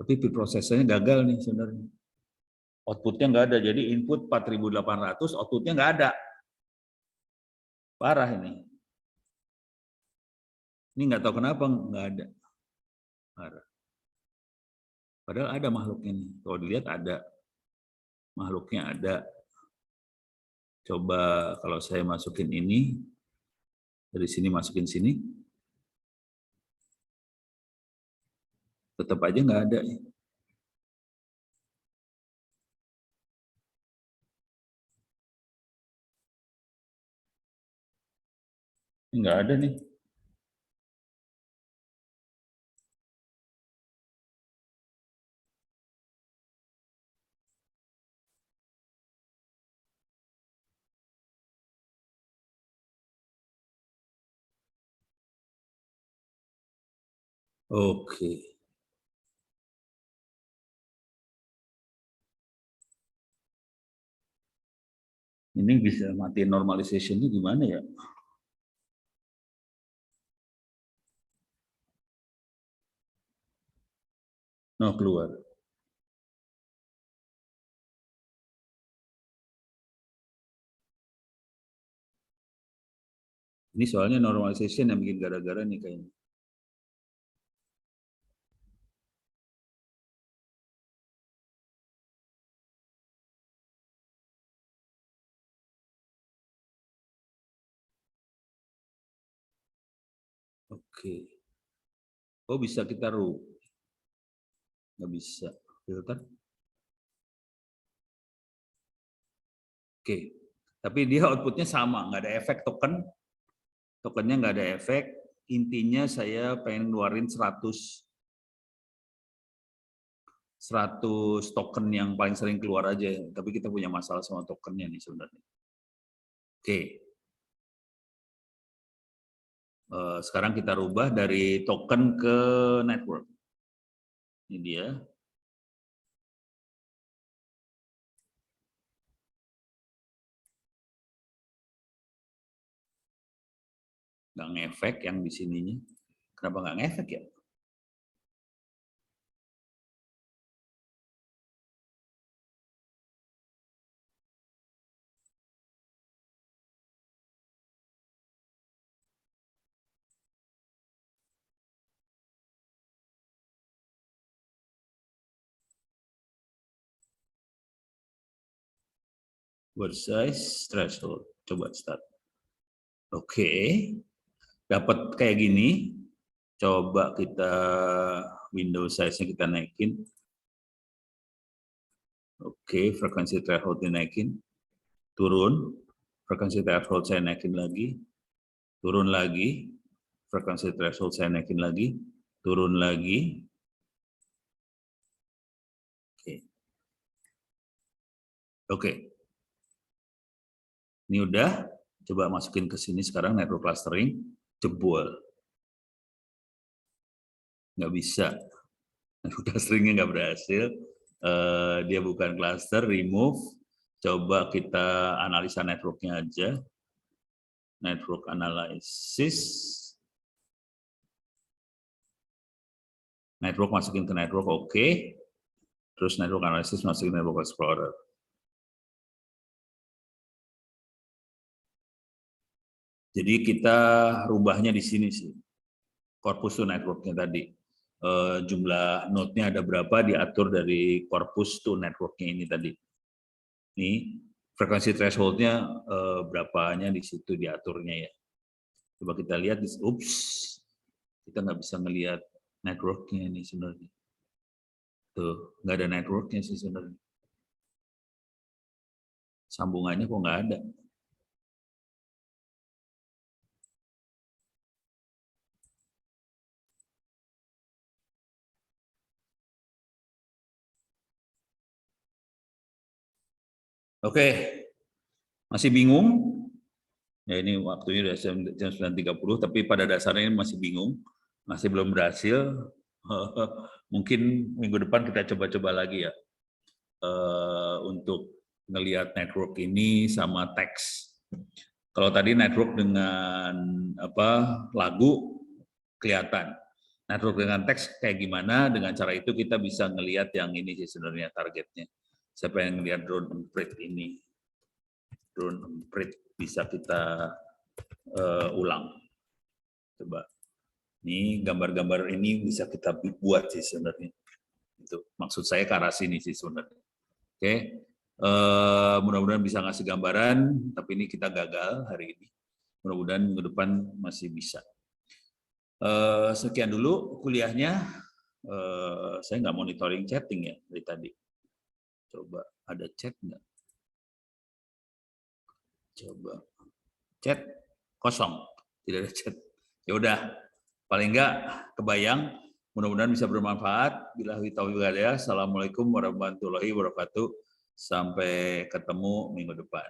Tapi preprosesnya gagal nih sebenarnya. Outputnya nggak ada, jadi input 4.800, outputnya nggak ada. Parah ini. Ini nggak tahu kenapa nggak ada. Parah. Padahal ada makhluknya nih. Kalau dilihat ada. Makhluknya ada. Coba kalau saya masukin ini, dari sini masukin sini, tetap aja nggak ada. Nggak ada nih. Oke. Ini bisa mati normalization-nya gimana ya? No, keluar. Ini soalnya normalization yang bikin gara-gara nih kayaknya. Oke. Oh bisa kita rubah? Nggak bisa. Filter. Oke. Tapi dia outputnya sama, nggak ada efek token. Tokennya nggak ada efek. Intinya saya pengen ngeluarin 100 token yang paling sering keluar aja. Tapi kita punya masalah sama tokennya nih sebenarnya. Oke. Sekarang kita rubah dari token ke network. Ini dia. nggak ngefek yang di sininya. Kenapa nggak ngefek ya? Word size threshold. Coba start. Oke. Dapat kayak gini. Coba kita window size-nya kita naikin. Oke, frekuensi threshold dinaikin. Turun. Frekuensi threshold saya naikin lagi. Turun lagi. Frekuensi threshold saya naikin lagi. Turun lagi. Oke. Ini udah. Coba masukin ke sini sekarang network clustering. Jebol. Nggak bisa. Network clusteringnya nggak berhasil. Dia bukan cluster, remove. Coba kita analisa networknya aja. Network analysis. Network masukin ke network, oke. Terus network analysis masukin network explorer. Jadi kita rubahnya di sini sih. Corpus to networknya tadi. Jumlah node-nya ada berapa diatur dari corpus to networknya ini tadi. Ini frekuensi threshold-nya berapanya di situ diaturnya ya. Coba kita lihat, ups, kita nggak bisa ngelihat networknya ini sebenarnya. Tuh, nggak ada networknya sih sebenarnya. Sambungannya kok nggak ada. Oke, masih bingung? Ya ini waktunya udah jam 9.30, tapi pada dasarnya masih bingung, masih belum berhasil. Mungkin minggu depan kita coba-coba lagi ya untuk ngelihat network ini sama teks. Kalau tadi network dengan lagu kelihatan, network dengan teks kayak gimana? Dengan cara itu kita bisa ngelihat yang ini sih sebenarnya targetnya. Saya pengen ngelihat drone emprit ini, drone emprit bisa kita ulang. Coba. Ini gambar-gambar ini bisa kita buat sih sebenarnya. Itu maksud saya ke arah sini sih sebenarnya. Oke. Mudah-mudahan bisa ngasih gambaran, tapi ini kita gagal hari ini. Mudah-mudahan minggu depan masih bisa. Sekian dulu kuliahnya. Saya nggak monitoring chatting ya dari tadi. Coba ada chat nggak? Coba chat kosong, tidak ada chat. Ya udah, paling nggak kebayang. Mudah-mudahan bisa bermanfaat. Billahi taufiq wal hidayah. Assalamualaikum warahmatullahi wabarakatuh. Sampai ketemu minggu depan.